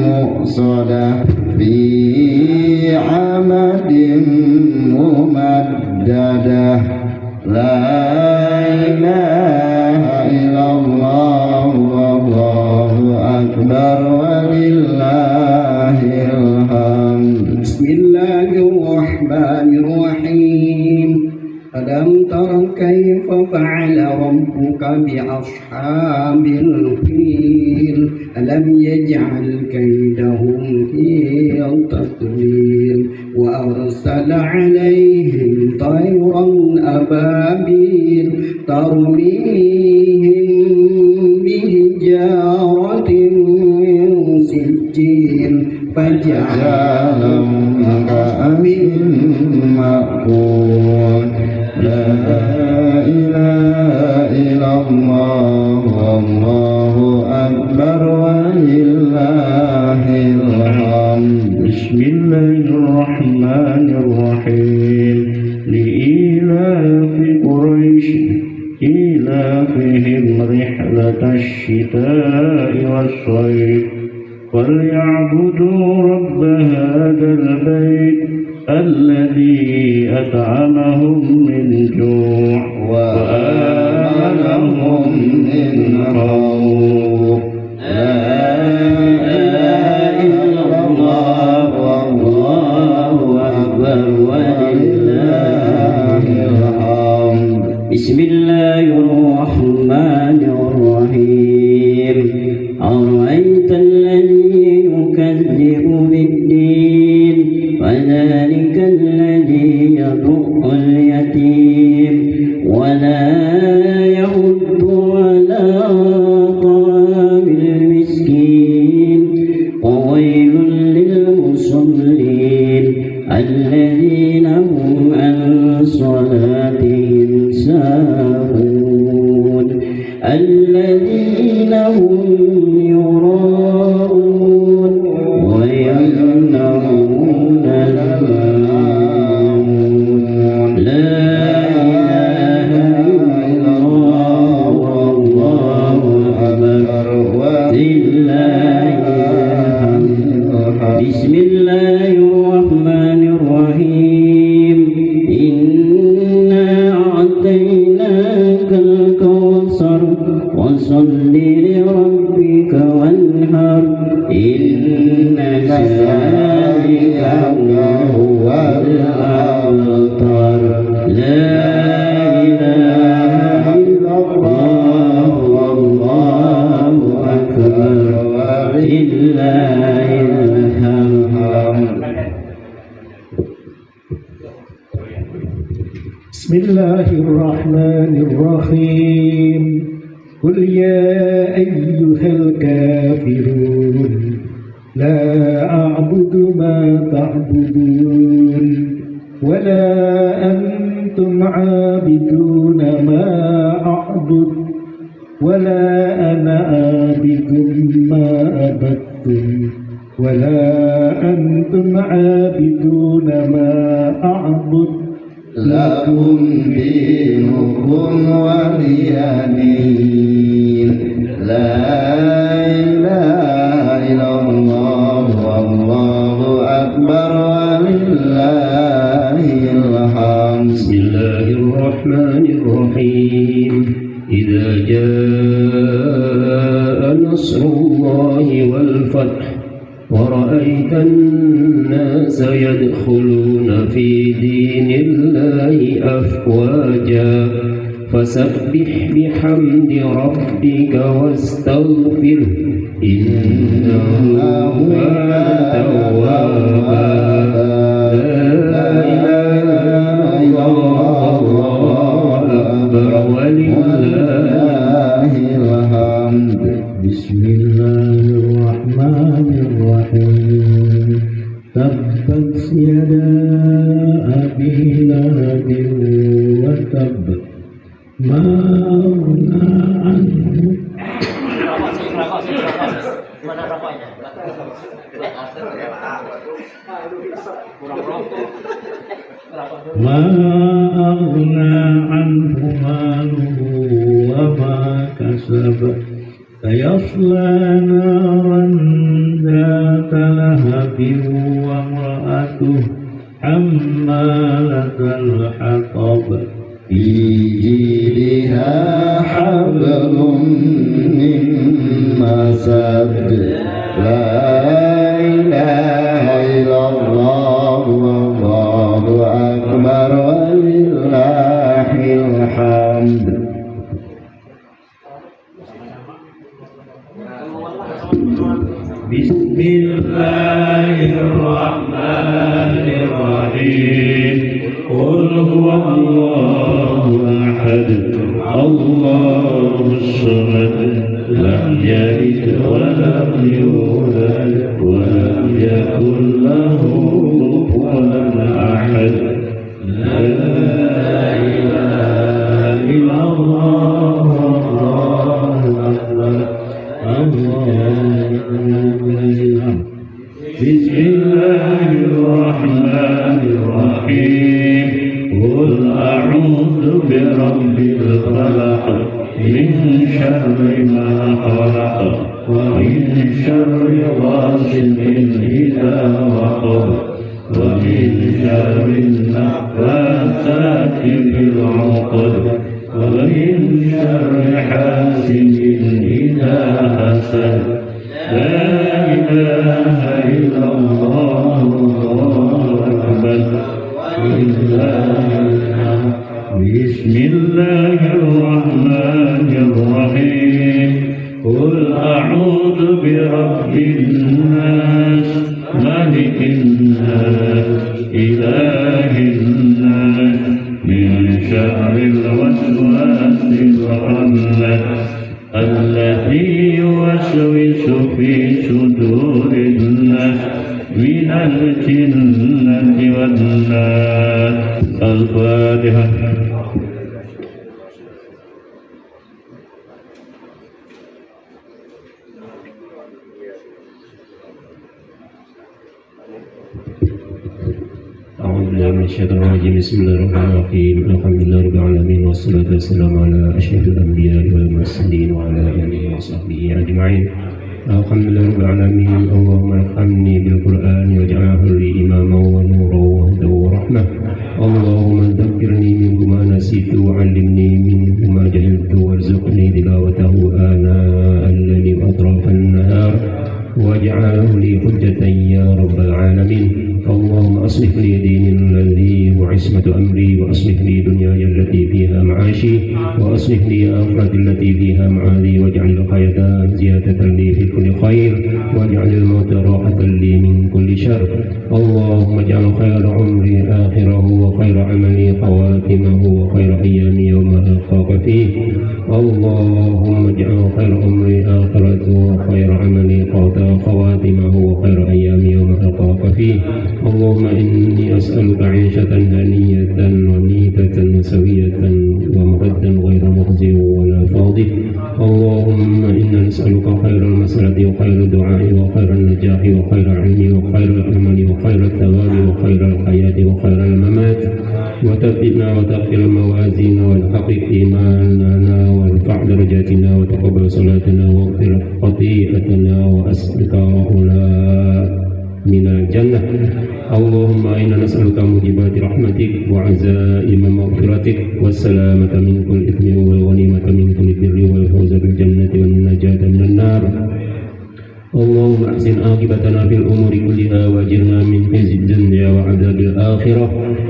مؤصدة في عمد ممددة لا إله إلا الله والله أكبر ولله الحمد. بسم الله الرحمن الرحيم. ألم تر كيف فعل ربك بأصحاب الفيل ألم يجعل كيدهم في تضليل وأرسل عليهم طيرا أبابيل ترميهم بحجارة من سجيل فجعلهم كعصف مأكول. لا إله إلا الله والله أكبر ولله الحمد. بسم الله الرحمن الرحيم. لإيلاف قريش إيلافهم رحلة الشتاء والصيف فليعبدوا رب هذا البيت الذي أطعمهم من جوع وآمنهم من خوف. لا إله إلا الله والله أكبر ولله الحمد. بسم الله الرحمن الرحيم. أرأيت الذي يكذب بالدين فذلك الذي يدع اليتيم ولا يحض على طعام المسكين وويل للمصلين الذين هم عن صلاتهم ساهون الذين هم يراءون ويمنعون الماعون. لا إله إلا الله والله أكبر ولله الحمد. بسم الله الرحمن الرحيم. إنا أعطيناك الكوثر وصل لربك وانهر إن شانئك هو الأبتر. لا إله إلا الله والله أكبر ولله الحمد. بسم الله الرحمن الرحيم. قل يا أيها الكافرون لا أعبد ما تعبدون ولا أنتم عابدون ما أعبد ولا أنا عابد ما عبدتم ولا أنتم عابدون ما أعبد لكم دينكم ولي دين. لا إله إلا الله والله أكبر ولله الله والفتح ورأيت الناس يدخلون في دين الله أفواجا فسبح بحمد ربك واستغفره إنه كان توابا لا إله إلا الله والله أكبر ولله الحمد بسم الله الرحمن الرحيم تبت يدا أبي لهب وتب ما أغنى عنه ما أغنى عنه ماله وما كسب سيصلى نارا ذات لهب وامرأته حمالة الحطب في جيدها حبل من مسد لا إله إلا الله والله أكبر ولله الحمد بسم الله الرحمن الرحيم قل هو الله أحد الله الصمد لم يلد ولم يولد ولم يكن له كفوا أحد لا إله إلا الله والله أكبر بسم الله الرحمن الرحيم قل أعوذ برب الفلق من شر ما خلق ومن شر غاسق إذا وقب ومن شر النفاثات في العقد ومن شر حاسد إذا حسد لا إله إلا الله والله أكبر بسم الله الرحمن الرحيم قل أعوذ برب الناس ملك الناس إله الناس من شر الوسواس الخناس الذي يوسوس في صدور الناس من الجنة والناس الفاتحة أعوذ بالله من الشيطان الرجيم بسم الله الرحمن الرحيم الحمد لله رب العالمين والصلاة والسلام على أشرف الأنبياء والمرسلين وعلى آله وصحبه أجمعين الحمد لله رب العالمين اللهم ارحمني بالقرآن واجعله لي إماما ونورا وهدى ورحمة اللهم ذكرني منه ما نسيت وعلمني منه ما جهلت وارزقني تلاوته آناء الليل وأطراف النهار واجعله لي حجة يا رب العالمين اللهم أصلح لي ديني الذي هو عصمة أمري وأصلح لي دنياي التي فيها معاشي وأصلح لي آخرتي التي فيها معادي واجعل الحياة زيادة لي في كل خير واجعل الموت راحة لي من كل شر اللهم اجعل خير عمري آخره وخير عملي خواتمه وخير أيامي يوم ألقاك فيه اللهم اجعل خير عمري آخرته وخير عملي خواتمه وخير أيامي يوم ألقاك فيه اللهم إني أسألك عيشة هنية وميتة سوية ومردا غير مخزي ولا فاضي اللهم إنا نسألك خير المسألة وخير الدعاء وخير النجاح وخير العلم وخير الأمل وخير الثواب وخير الحياة وخير الممات وثبتنا وثقل الموازين والحقق إيماننا وارفع درجاتنا وتقبل صلاتنا واغفر خطيئتنا وأسقط من الجنة اللهم إنا نسألك موجبات رحمتك وعزائم مغفرتك والسلامة من كل إثم والغنيمة من كل بر والفوز بالجنة والنجاة من النار اللهم أحسن عاقبتنا في الأمور كلها وأجرنا من خزي الدنيا وعذاب الآخرة.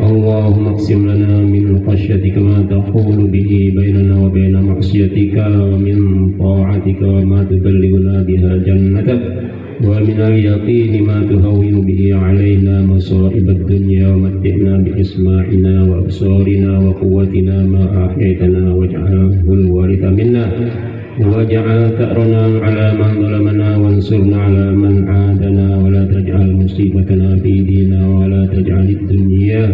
اللهم اقسم لنا من خشيتك ما تحول به بيننا وبين معصيتك ومن طاعتك وما تبلغنا بها جنتك ومن اليقين ما تهون به علينا مصائب الدنيا ومتعنا بأسماعنا وأبصارنا وقوتنا ما أحييتنا واجعله الوارث منا واجعل ثأرنا على من ظلمنا وانصرنا على من عادنا ولا تجعل مصيبتنا في ديننا ولا تجعل الدنيا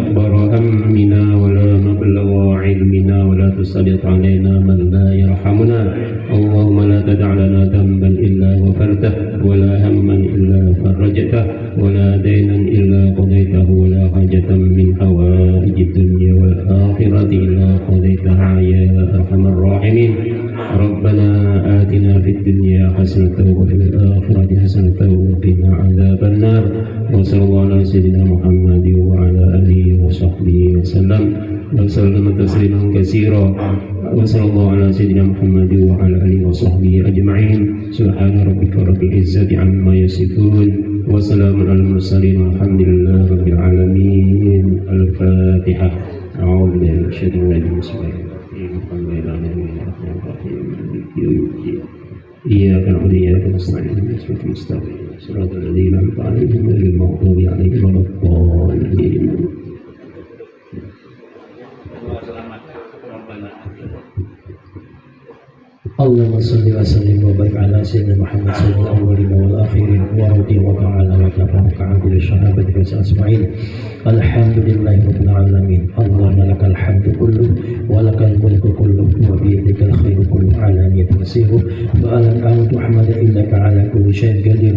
أكبر همنا ولا مبلغ علمنا ولا تسلط علينا من لا يرحمنا. اللهم لا تدع لنا ذنبا إلا غفرته ولا هما إلا فرجته ولا دينا إلا قضيته ولا حاجة من حوائج الدنيا والآخرة إلا قضيتها يا أرحم الراحمين. ربنا آتنا في الدنيا حسنة وفي الآخرة حسنة وقنا عذاب النار. وصلى الله على سيدنا محمد وعلى آله وصحبه وسلم وسلم تسليما كثيرا. وصلى الله على سيدنا محمد وعلى آله وصحبه أجمعين. سبحان ربك رب العزة عما يصفون وسلام على المرسلين والحمد لله رب العالمين. الفاتحة. أعوذ بالله من الشيطان الرجيم. بسم الله الرحمن الرحيم. إياك نعبد وإياك نستعين اهدنا الصراط المستقيم صراط الذين أنعمت عليهم غير المغضوب عليهم ولا الضالين. اللهم صل وسلم وبارك على سيدنا محمد سيد الأولين والآخرين ورضي وتعالى وتبارك عن كل صحابتك أجمعين. الحمد لله رب العالمين. اللهم لك الحمد كله ولك الملك كله وبيدك الخير كله علانية وسره فألن أن تحمد إنك على كل شيء قدير.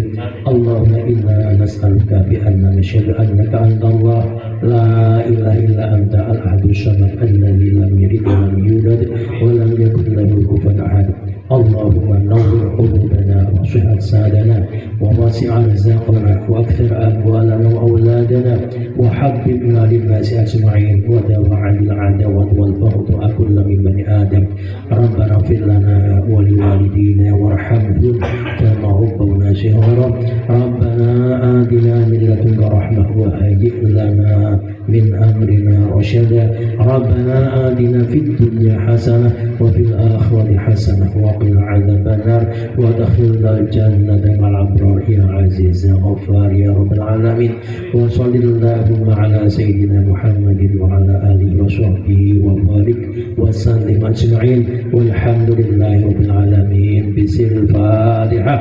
اللهم إنا نسألك بأن نشهد أنك أنت الله لا إله إلا أنت الأحد الصمد الذي لم يلد ولم يولد ولم يكن له كفوا أحد. اللهم نور قلوبنا وصح أجسادنا ووسع رزقنا وأكثر أموالنا وأولادنا وحببنا للناس أجمعين ودفع عن العداوة والبغضاء كل من بني آدم. ربنا اغفر لنا ولوالدينا وارحمهم كما ربونا صغارا. ربنا آتنا من لدنك رحمة وهيئ لنا من أمرنا رشدا. ربنا آتنا في الدنيا حسنة وفي الآخرة حسنة وقنا عذاب النار وادخلنا الجنة مع الأبرار يا عزيز يا غفار يا رب العالمين. وصل اللهم على سيدنا محمد وعلى آله وصحبه وبارك وسلم أجمعين والحمد لله رب العالمين. بسر الفاتحة.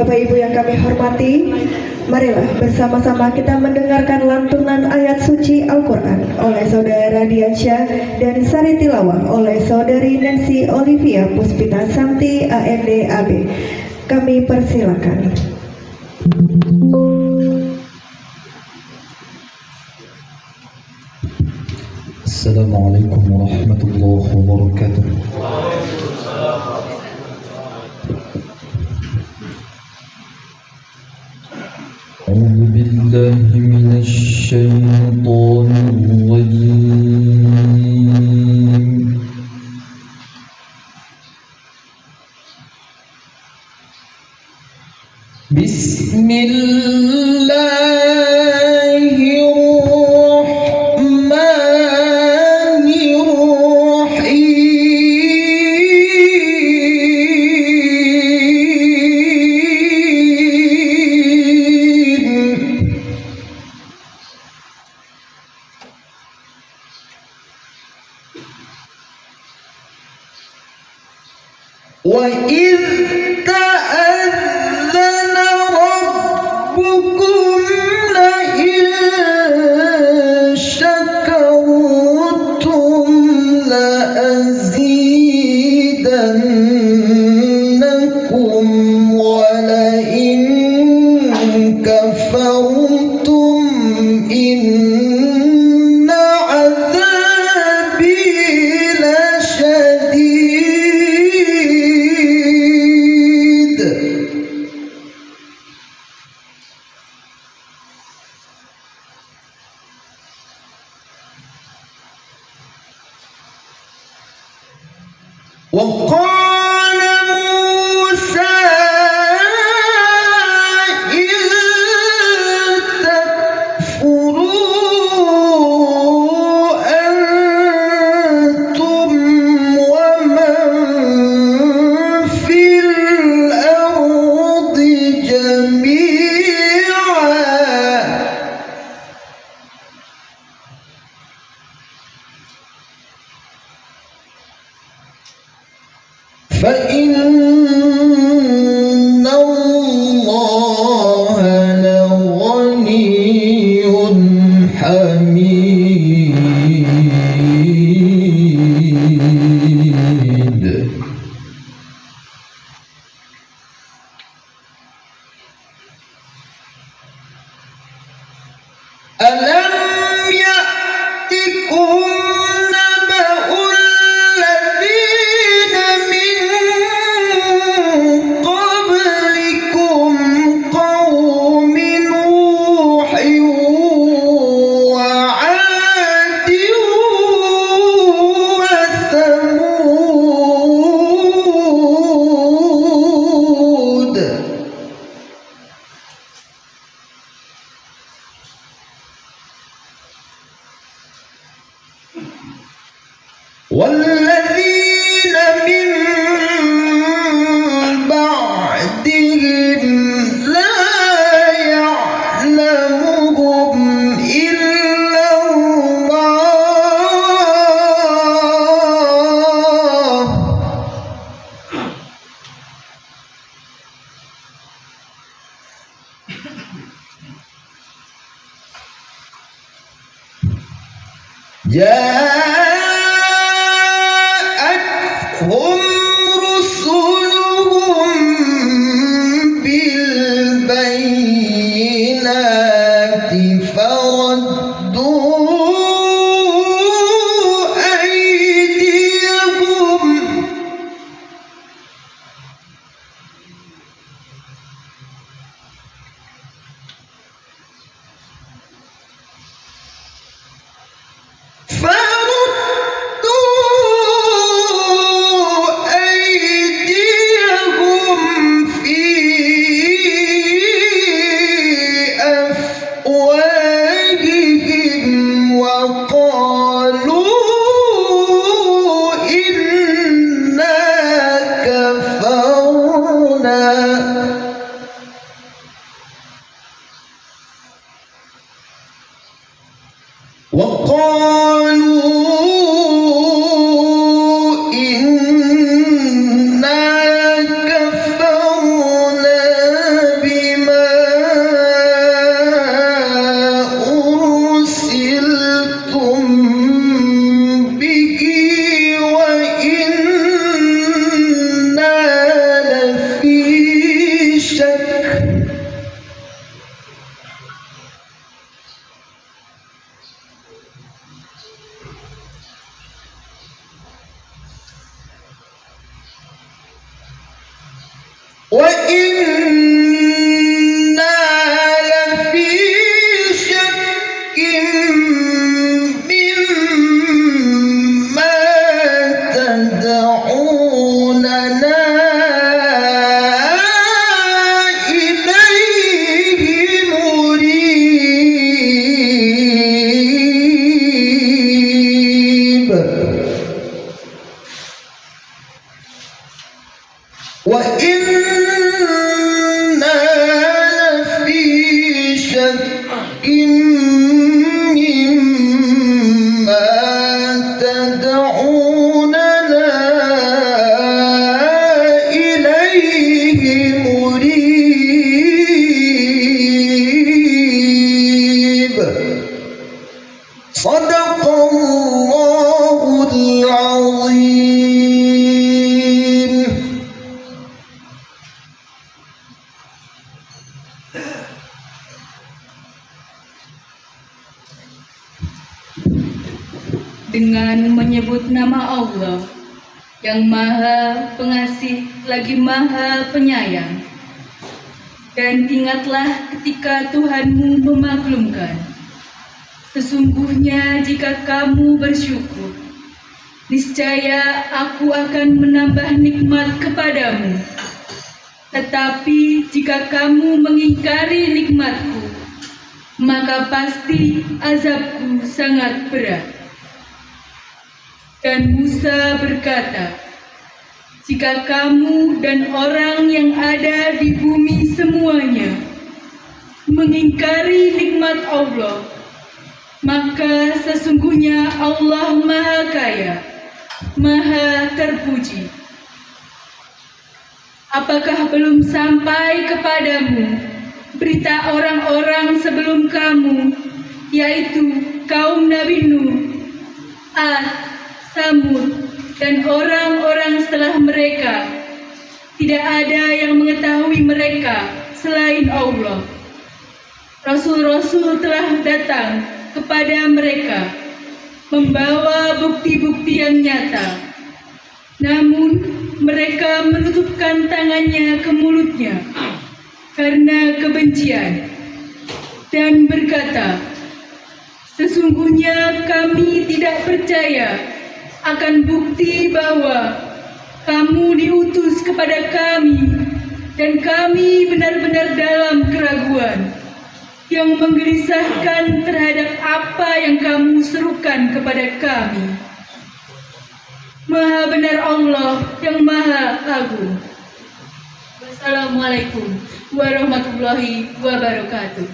Bapak Ibu yang kami hormati, marilah bersama-sama kita mendengarkan lantunan ayat suci Al-Quran oleh Saudara Radiansyah dan sari tilawah oleh Saudari Nancy Olivia Puspita Santi AMD AB. Kami persilakan. Assalamualaikum warahmatullahi wabarakatuh. أعوذ بالله من الشيطان الرجيم بسم بسم الله الرحمن الرحيم وإذ تأذن ربكم لئن شكرتم لأزيدنكم ولئن كفرتم إن عذابي لشديد وقال موسى إن تكفروا أنتم ومن في الأرض جميعا فإن الله لغني حميد ألم يأتكم نبأ الذين من قبلكم قوم نوح وعاد وثمود والذين من بعدهم لا يعلمهم إلا الله جاءتهم رسلهم بالبينات فردوا أيديهم أفواههم وقالوا إنا كفرنا وقالوا إنا كفرنا بما أرسلتم به وإنا لفي شك وإنا لفي شك مما تدعوننا إليه dengan menyebut nama Allah yang Maha Pengasih lagi Maha Penyayang. Dan ingatlah ketika Tuhanmu memaklumkan, sesungguhnya jika kamu bersyukur, niscaya aku akan menambah nikmat kepadamu. Tetapi jika kamu mengingkari nikmatku, maka pasti azabku sangat berat. Dan Musa berkata, jika kamu dan orang yang ada di bumi semuanya mengingkari nikmat Allah, maka sesungguhnya Allah Maha Kaya, Maha Terpuji. Apakah belum sampai kepadamu berita orang-orang sebelum kamu, yaitu kaum Nabi Nuh, Ad, Samud, dan orang-orang setelah mereka? Tidak ada yang mengetahui mereka selain Allah. Rasul-rasul telah datang kepada mereka, membawa bukti-bukti yang nyata. Namun mereka menutupkan tangannya ke mulutnya karena kebencian dan berkata, sesungguhnya kami tidak percaya akan bukti bahwa kamu diutus kepada kami, dan kami benar-benar dalam keraguan yang menggelisahkan terhadap apa yang kamu serukan kepada kami. Maha benar Allah yang Maha Agung. Wassalamualaikum warahmatullahi wabarakatuh.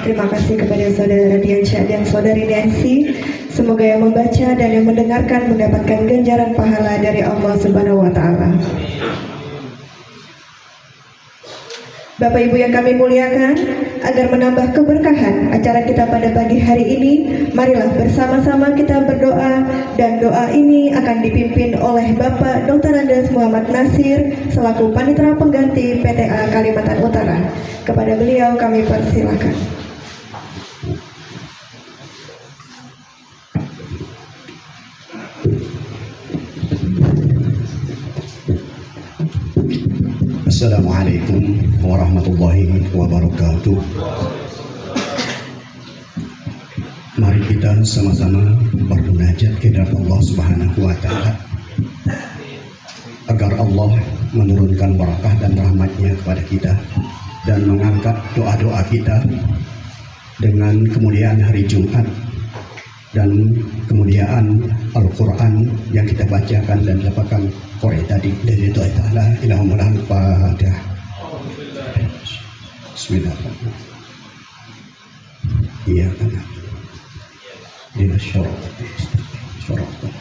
Terima kasih kepada Saudara Radiansyah dan Saudari Nancy. Semoga yang membaca dan yang mendengarkan mendapatkan ganjaran pahala dari Allah Subhanahu wa Ta'ala. Bapak Ibu yang kami muliakan, agar menambah keberkahan acara kita pada pagi hari ini, marilah bersama-sama kita berdoa, dan doa ini akan dipimpin oleh Bapak Dr. Andes Muhammad Nasir selaku Panitera Pengganti PTA Kalimantan Utara. Kepada beliau kami persilakan. Assalamualaikum warahmatullahi wabarakatuh. Mari kita sama-sama bermunajat kepada Allah Subhanahu wa Ta'ala agar Allah menurunkan barakah dan rahmat-Nya kepada kita dan mengangkat doa-doa kita dengan kemuliaan hari Jumat dan kemuliaan Al-Quran yang kita bacakan dan dapatkan Qur'an tadi dari doa Ta'ala. Ilahumul Fatihah. Bismillahirrahmanirrahim. Iya kan. Dina syarakat syarakat.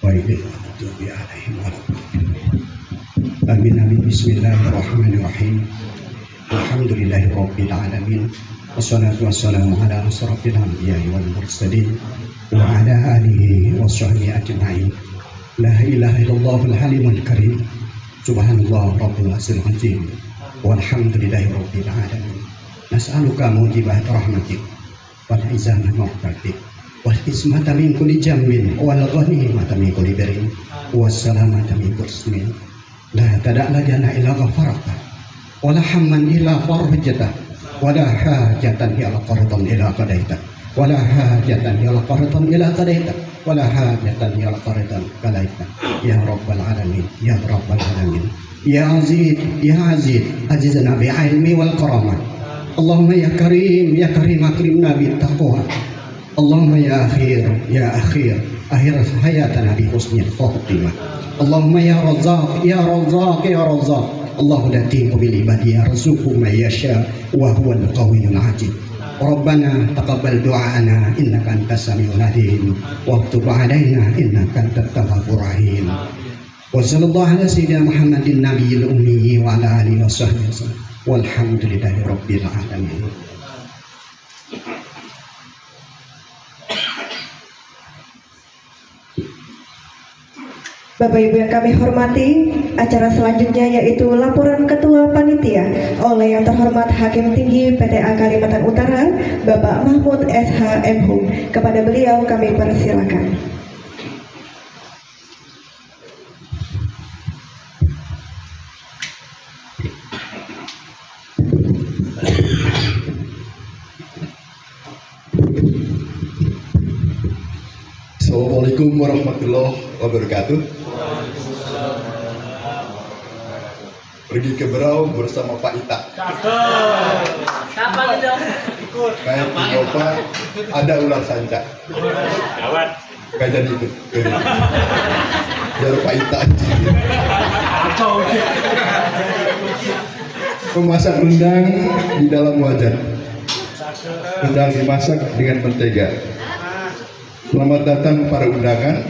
Baik itu bi'alaihi wa amin amin. Bismillahirrahmanirrahim. Alhamdulillahirabbil alamin. Wassalatu wassalamu ala asrafil anbiya'i wal mursalin wa ala alihi wa sahbihi ajma'in. La ilaha illallahul halimul karim. Subhanallah rabbul azim azim. Walhamdulillahi rabbil alamin. Nas'aluka mujibat rahmatik wal izana maghfiratik wal ismata min kulli jammin wal ghanimata min kulli birrin wassalamata min kusmin. La tada'la jana illa ghafarata wala hamman illa farjata wala hajatan illa qaratan illa qadaita wala hajatan illa qaratan illa qadaita wala hajatan illa qaratan qadaita ya rabbal alamin ya rabbal alamin ya aziz azizna bi ilmi wal karamah. Allahumma ya karim akrimna bit taqwa. Allahumma ya akhir hayatana bi husnil khatimah. Allahumma ya razzaq ya razzaq. Allahu latifu bil ibadi yarzuqu man yasha wa huwal qawiyyul aziz. Rabbana taqabbal du'ana innaka antas samiul alim wa tub 'alaina innaka antat tawwabur rahim. Wa sallallahu ala sayyidina Muhammadin nabiyil ummi wa ala alihi wa sahbihi wasallam. Walhamdulillahi rabbil alamin. Bapak Ibu yang kami hormati, acara selanjutnya yaitu laporan Ketua Panitia oleh yang terhormat Hakim Tinggi PTA Kalimantan Utara, Bapak Mahmud SH Mhum. Kepada beliau kami persilakan. Assalamualaikum warahmatullahi wabarakatuh. Pergi ke Berau bersama Pak Ita. Siapa itu? Kayak Pak ada ular sanca. Kawan. Gak jadi ikut. Jalur Pak Ita. Memasak rendang di dalam wajan. Rendang dimasak dengan mentega. Selamat datang para undangan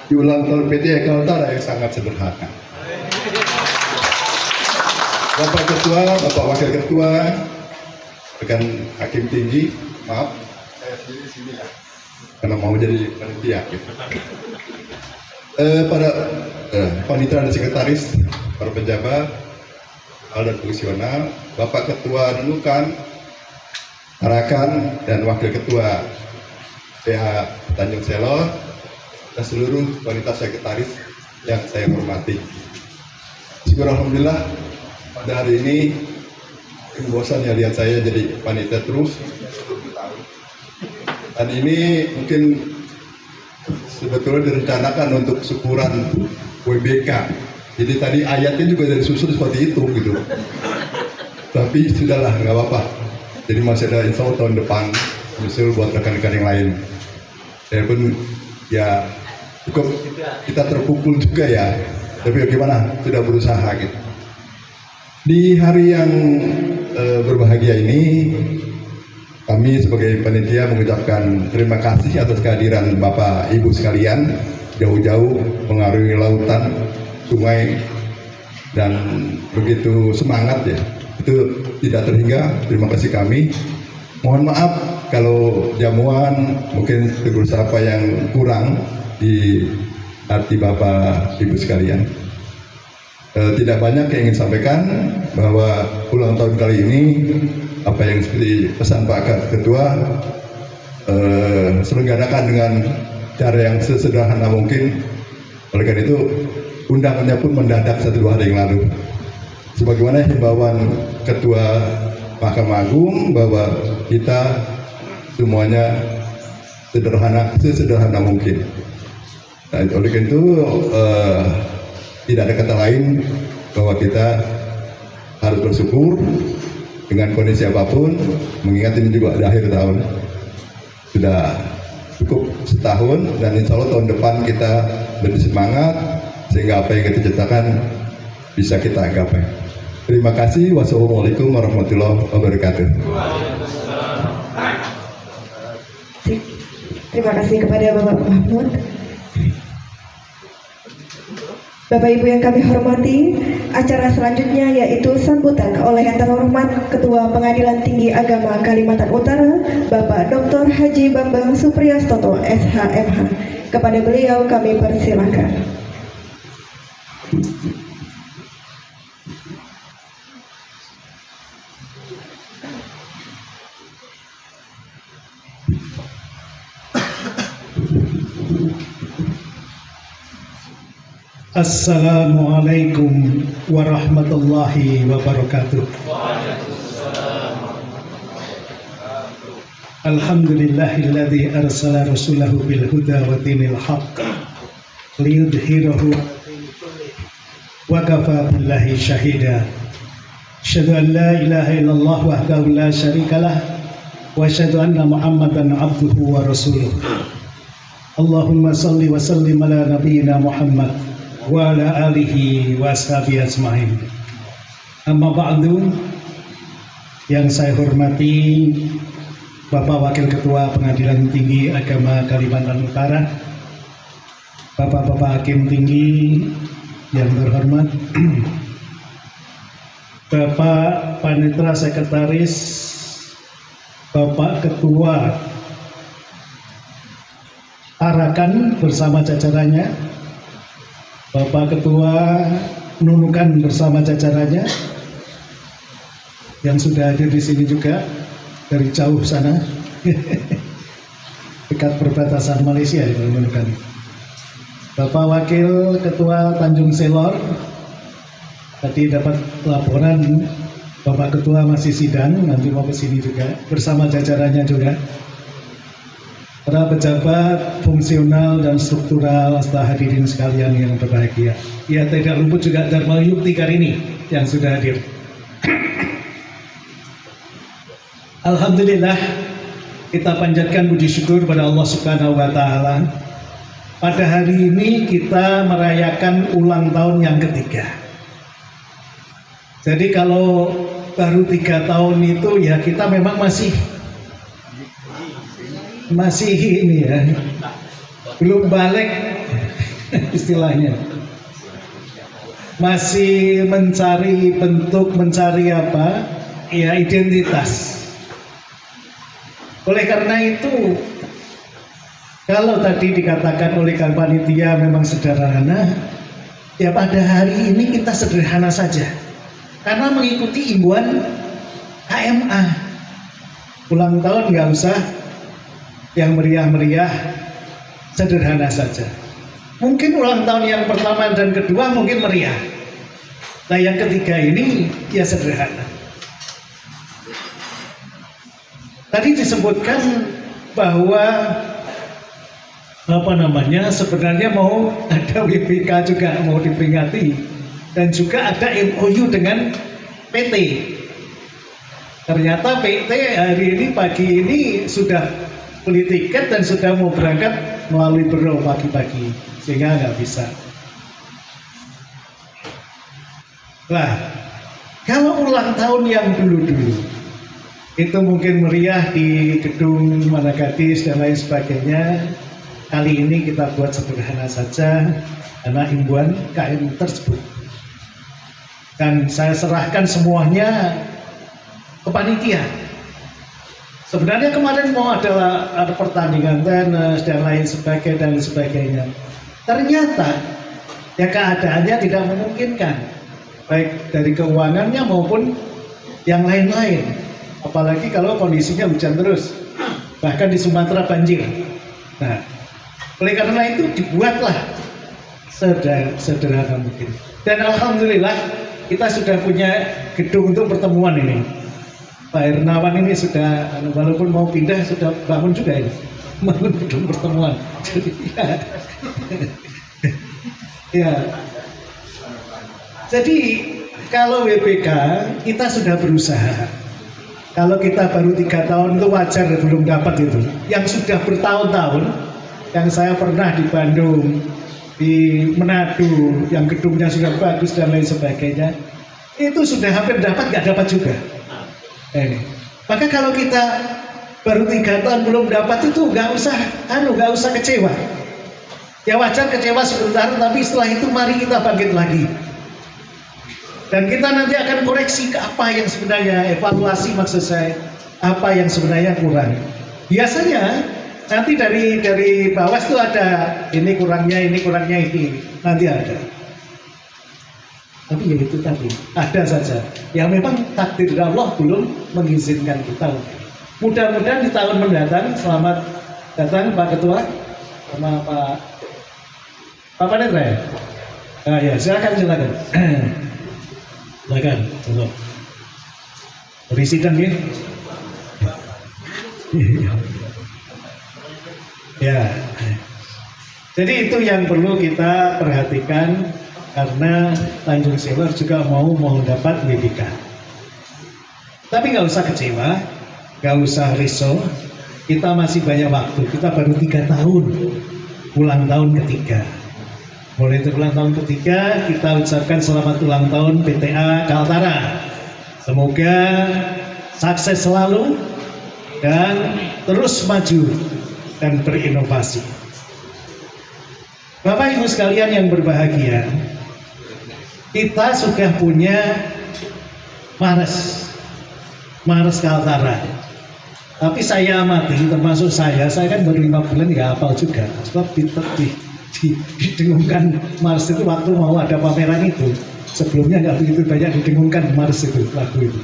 di ulang tahun PTA Kaltara yang sangat sederhana. Bapak Ketua, Bapak Wakil Ketua, rekan Hakim Tinggi, maaf, saya sini ya, karena mau jadi panitia. Para panitera dan sekretaris, para pejabat, hal dan fungsional, Bapak Ketua Nunukan, Tarakan, dan Wakil Ketua PA Tanjung Selor, dan seluruh wanita sekretaris yang saya hormati. Syukur alhamdulillah pada hari ini bosan ya lihat saya jadi panitia terus. Dan ini mungkin sebetulnya direncanakan untuk syukuran WBK. Jadi tadi ayatnya juga dari susun seperti itu gitu. Tapi sudahlah, nggak apa-apa. Jadi masih ada insya Allah tahun depan nyusul buat rekan-rekan yang lain. Saya pun ya cukup kita terpukul juga ya. Tapi bagaimana, sudah berusaha gitu. Di hari yang berbahagia ini, kami sebagai panitia mengucapkan terima kasih atas kehadiran Bapak Ibu sekalian, jauh-jauh mengarungi lautan, sungai, dan begitu semangat ya. Itu tidak terhingga, terima kasih kami. Mohon maaf kalau jamuan mungkin tegur sapa yang kurang di hati Bapak Ibu sekalian. Tidak banyak yang ingin sampaikan bahwa ulang tahun kali ini apa yang seperti pesan Pak Ketua selenggarakan dengan cara yang sesederhana mungkin. Oleh karena itu undangannya pun mendadak 1-2 hari yang lalu. Sebagaimana himbauan Ketua Mahkamah Agung bahwa kita semuanya sesederhana mungkin. Nah, oleh karena itu tidak ada kata lain bahwa kita harus bersyukur dengan kondisi apapun, mengingat ini juga ada akhir tahun. Sudah cukup setahun dan insya Allah tahun depan kita lebih semangat sehingga apa yang kita ciptakan bisa kita gapai. Terima kasih. Wassalamualaikum warahmatullahi wabarakatuh. Terima kasih kepada Bapak Mahmud. Bapak Ibu yang kami hormati, acara selanjutnya yaitu sambutan oleh yang terhormat Ketua Pengadilan Tinggi Agama Kalimantan Utara, Bapak Dr. Haji Bambang Supriyastoto, SHMH. Kepada beliau kami persilakan. Assalamualaikum warahmatullahi wabarakatuh. Alhamdulillahilladzi arsala rasulahu bil huda wa dinil haqq liyudhhirahu wa kafa billahi syahida. Asyhadu an la ilaha illallah wahdahu la syarikalah wa asyhadu anna Muhammadan abduhu wa rasuluh. Allahumma salli wa sallim ala nabiyyina Muhammad wa ala alihi wa ashabihi ajma'in. Amma ba'du, yang saya hormati Bapak Wakil Ketua Pengadilan Tinggi Agama Kalimantan Utara, Bapak-Bapak Hakim Tinggi yang terhormat, Bapak Panitera Sekretaris, Bapak Ketua Tarakan bersama jajarannya, Bapak Ketua Nunukan bersama jajarannya, yang sudah hadir di sini juga dari jauh sana, dekat perbatasan Malaysia ya teman-teman. Bapak Wakil Ketua Tanjung Selor, tadi dapat laporan Bapak Ketua masih sidang, nanti mau ke sini juga bersama jajarannya juga. Para pejabat fungsional dan struktural serta hadirin sekalian yang berbahagia. Ya, tidak luput juga Dharma Yukti Karini yang sudah hadir. Alhamdulillah, kita panjatkan puji syukur pada Allah Subhanahu wa Ta'ala. Pada hari ini kita merayakan ulang tahun yang ketiga. Jadi kalau baru 3 tahun itu ya kita memang masih ini ya, belum balik istilahnya, masih mencari bentuk, mencari apa ya, identitas. Oleh karena itu, kalau tadi dikatakan oleh panitia memang sederhana, ya pada hari ini kita sederhana saja karena mengikuti imbauan KMA. Ulang tahun nggak usah yang meriah-meriah, sederhana saja. Mungkin ulang tahun yang pertama dan kedua mungkin meriah, nah yang ketiga ini ya sederhana. Tadi disebutkan bahwa sebenarnya mau ada WBK juga mau diperingati, dan juga ada MOU dengan PT. Ternyata PT hari ini pagi ini sudah beli tiket dan sudah mau berangkat melalui Bro pagi-pagi, sehingga nggak bisa. Nah, kalau ulang tahun yang dulu-dulu itu mungkin meriah di gedung Mana Gadis dan lain sebagainya. Kali ini kita buat sederhana saja karena imbauan KM tersebut. Dan saya serahkan semuanya ke panitia. Sebenarnya kemarin mau ada pertandingan tenis dan lain sebagainya. Ternyata ya keadaannya tidak memungkinkan, baik dari keuangannya maupun yang lain-lain. Apalagi kalau kondisinya hujan terus, bahkan di Sumatera banjir. Nah, oleh karena itu dibuatlah sederhana mungkin. Dan alhamdulillah kita sudah punya gedung untuk pertemuan ini. Pak Hernawan ini sudah, walaupun mau pindah sudah bangun juga ini, bangun gedung pertemuan. Jadi ya. Jadi kalau WBK kita sudah berusaha. Kalau kita baru 3 tahun itu wajar belum dapat itu. Yang sudah bertahun-tahun, yang saya pernah di Bandung, di Manado, yang gedungnya sudah bagus dan lain sebagainya, itu sudah hampir dapat, nggak dapat juga. Ini. Maka kalau kita baru 3 tahun belum dapat itu nggak usah kecewa. Ya wajar kecewa sebentar, tapi setelah itu mari kita bangkit lagi. Dan kita nanti akan koreksi ke apa yang sebenarnya, evaluasi maksud saya, apa yang sebenarnya kurang. Biasanya nanti dari bawah itu ada ini kurangnya, ini nanti ada. Tapi ya itu tadi, ada saja yang memang takdir Allah belum mengizinkan kita. Mudah-mudahan di tahun mendatang, selamat datang Pak Ketua sama Pak Panetra ya? Nah, ya silakan. Silakan, beri sidang ya. Ya, jadi itu yang perlu kita perhatikan. Karena Tanjung Selor juga mau dapat WBK. Tapi nggak usah kecewa, nggak usah risau. Kita masih banyak waktu. Kita baru 3 tahun, ulang tahun ketiga. Mulai dari ulang tahun ketiga, kita ucapkan selamat ulang tahun PTA Kaltara. Semoga sukses selalu dan terus maju dan berinovasi. Bapak Ibu sekalian yang berbahagia, kita sudah punya Mars Kaltara. Tapi saya amati, termasuk saya kan baru 5 bulan nggak hafal juga. Sebab didengungkan Mars itu waktu mau ada pameran itu. Sebelumnya nggak begitu banyak didengungkan Mars itu, lagu itu.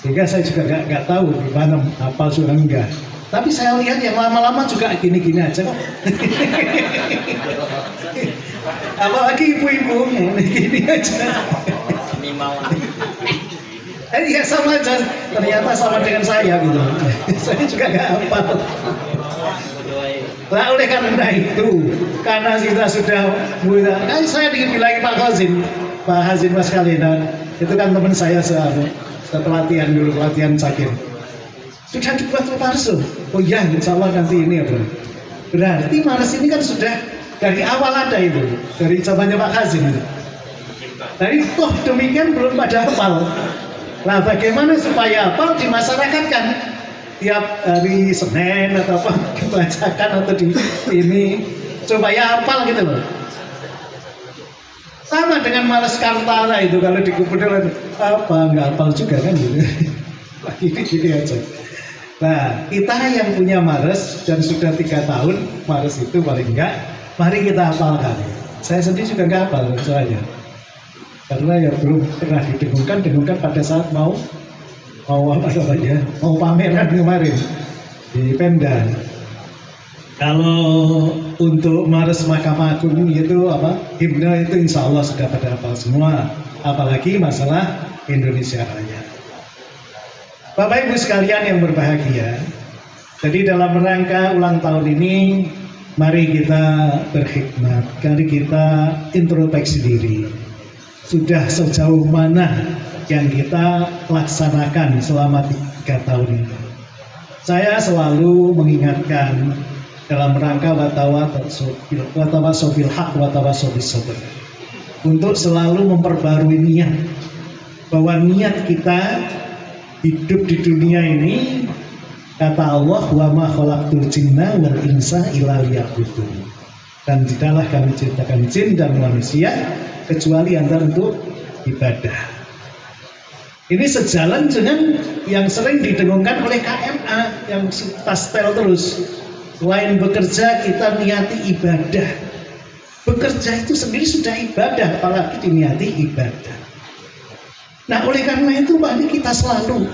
Sehingga saya juga nggak tahu gimana hafal surah enggak. Tapi saya lihat yang lama-lama juga gini-gini aja kok. Apalagi ibu-ibu gini aja. Ya sama aja, ternyata sama dengan saya gitu. Saya juga nggak hafal. Nah, oleh karena itu, karena kita sudah mulai, saya dibilangin Pak Hazin Mas Kalinan, itu kan teman saya setelah pelatihan dulu, pelatihan sakit. Sudah dibuat palsu. Oh iya, insya Allah nanti ini ya bro. Berarti Mares ini kan sudah dari awal ada itu, dari zamannya Pak Hazin. Dari toh demikian belum pada hafal. Nah, bagaimana supaya hafal di masyarakat kan? Tiap hari Senin atau apa dibacakan atau di ini supaya hafal gitu loh. Sama dengan Mares Kartara itu kalau di Gubernur apa nggak hafal juga kan gitu. Gini aja. Nah, kita yang punya Mares dan sudah 3 tahun Mares itu paling enggak, mari kita hafalkan. Saya sendiri juga nggak hafal soalnya, karena ya belum pernah didengungkan pada saat mau apa namanya, mau pameran kemarin di Pemda. Kalau untuk Mares Mahkamah Agung itu apa, himne itu insya Allah sudah pada hafal semua, apalagi masalah Indonesia Raya. Bapak Ibu sekalian yang berbahagia, jadi dalam rangka ulang tahun ini, mari kita berkhidmat, mari kita introspeksi diri. Sudah sejauh mana yang kita laksanakan selama 3 tahun ini. Saya selalu mengingatkan dalam rangka watawasobil haq watawasobil sabr, untuk selalu memperbarui niat, bahwa niat kita hidup di dunia ini, kata Allah, wa ma khalaqtul jinna wal insa illa liya'budun, dan tidaklah kami ciptakan jin dan manusia kecuali antara untuk ibadah. Ini sejalan dengan yang sering didengungkan oleh KMA yang pastel terus. Selain bekerja, kita niati ibadah. Bekerja itu sendiri sudah ibadah, apalagi diniati ibadah. Nah, oleh karena itu mari kita selalu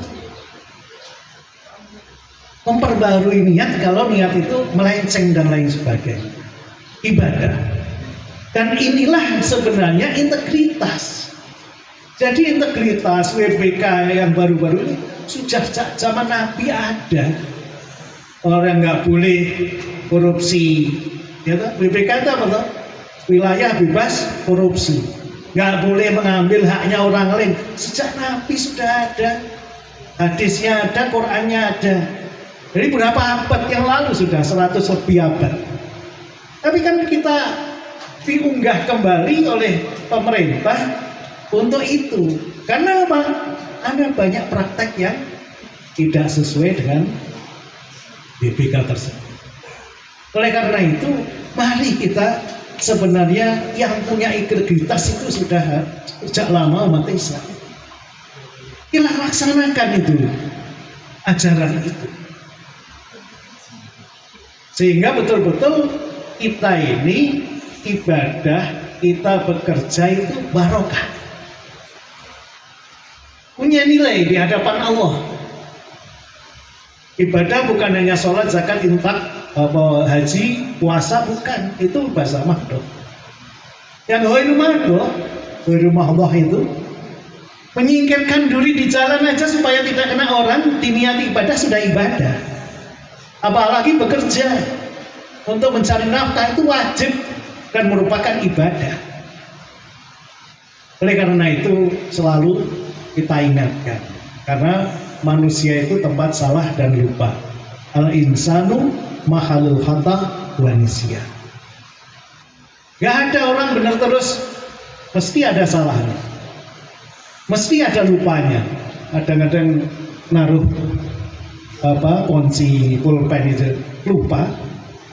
memperbarui niat kalau niat itu melenceng dan lain sebagainya. Ibadah. Dan inilah sebenarnya integritas. Jadi integritas WBK yang baru-baru ini sudah zaman Nabi ada. Orang nggak boleh korupsi. Ya, WBK itu apa toh? Wilayah bebas korupsi. Nggak boleh mengambil haknya orang lain. Sejak Nabi sudah ada, hadisnya ada, Qurannya ada. Jadi berapa abad yang lalu sudah 100 lebih abad. Tapi kan kita diunggah kembali oleh pemerintah untuk itu. Karena apa? Ada banyak praktek yang tidak sesuai dengan BPK tersebut. Oleh karena itu, mari kita sebenarnya yang punya integritas itu sudah sejak lama umat Islam. Kita laksanakan itu, ajaran itu. Sehingga betul-betul kita ini ibadah, kita bekerja itu barokah. Punya nilai di hadapan Allah. Ibadah bukan hanya sholat, zakat, infak, haji, puasa, bukan. Itu bahasa mahdoh. Yang rumah Allah itu menyingkirkan diri di jalan aja supaya tidak kena orang, diniati ibadah sudah ibadah. Apalagi bekerja untuk mencari nafkah itu wajib dan merupakan ibadah. Oleh karena itu selalu kita ingatkan, karena manusia itu tempat salah dan lupa. Al-insanu mahalul khata wa nisyan. Gak ada orang benar terus, mesti ada salahnya, mesti ada lupanya. Kadang-kadang naruh kunci pulpen itu lupa,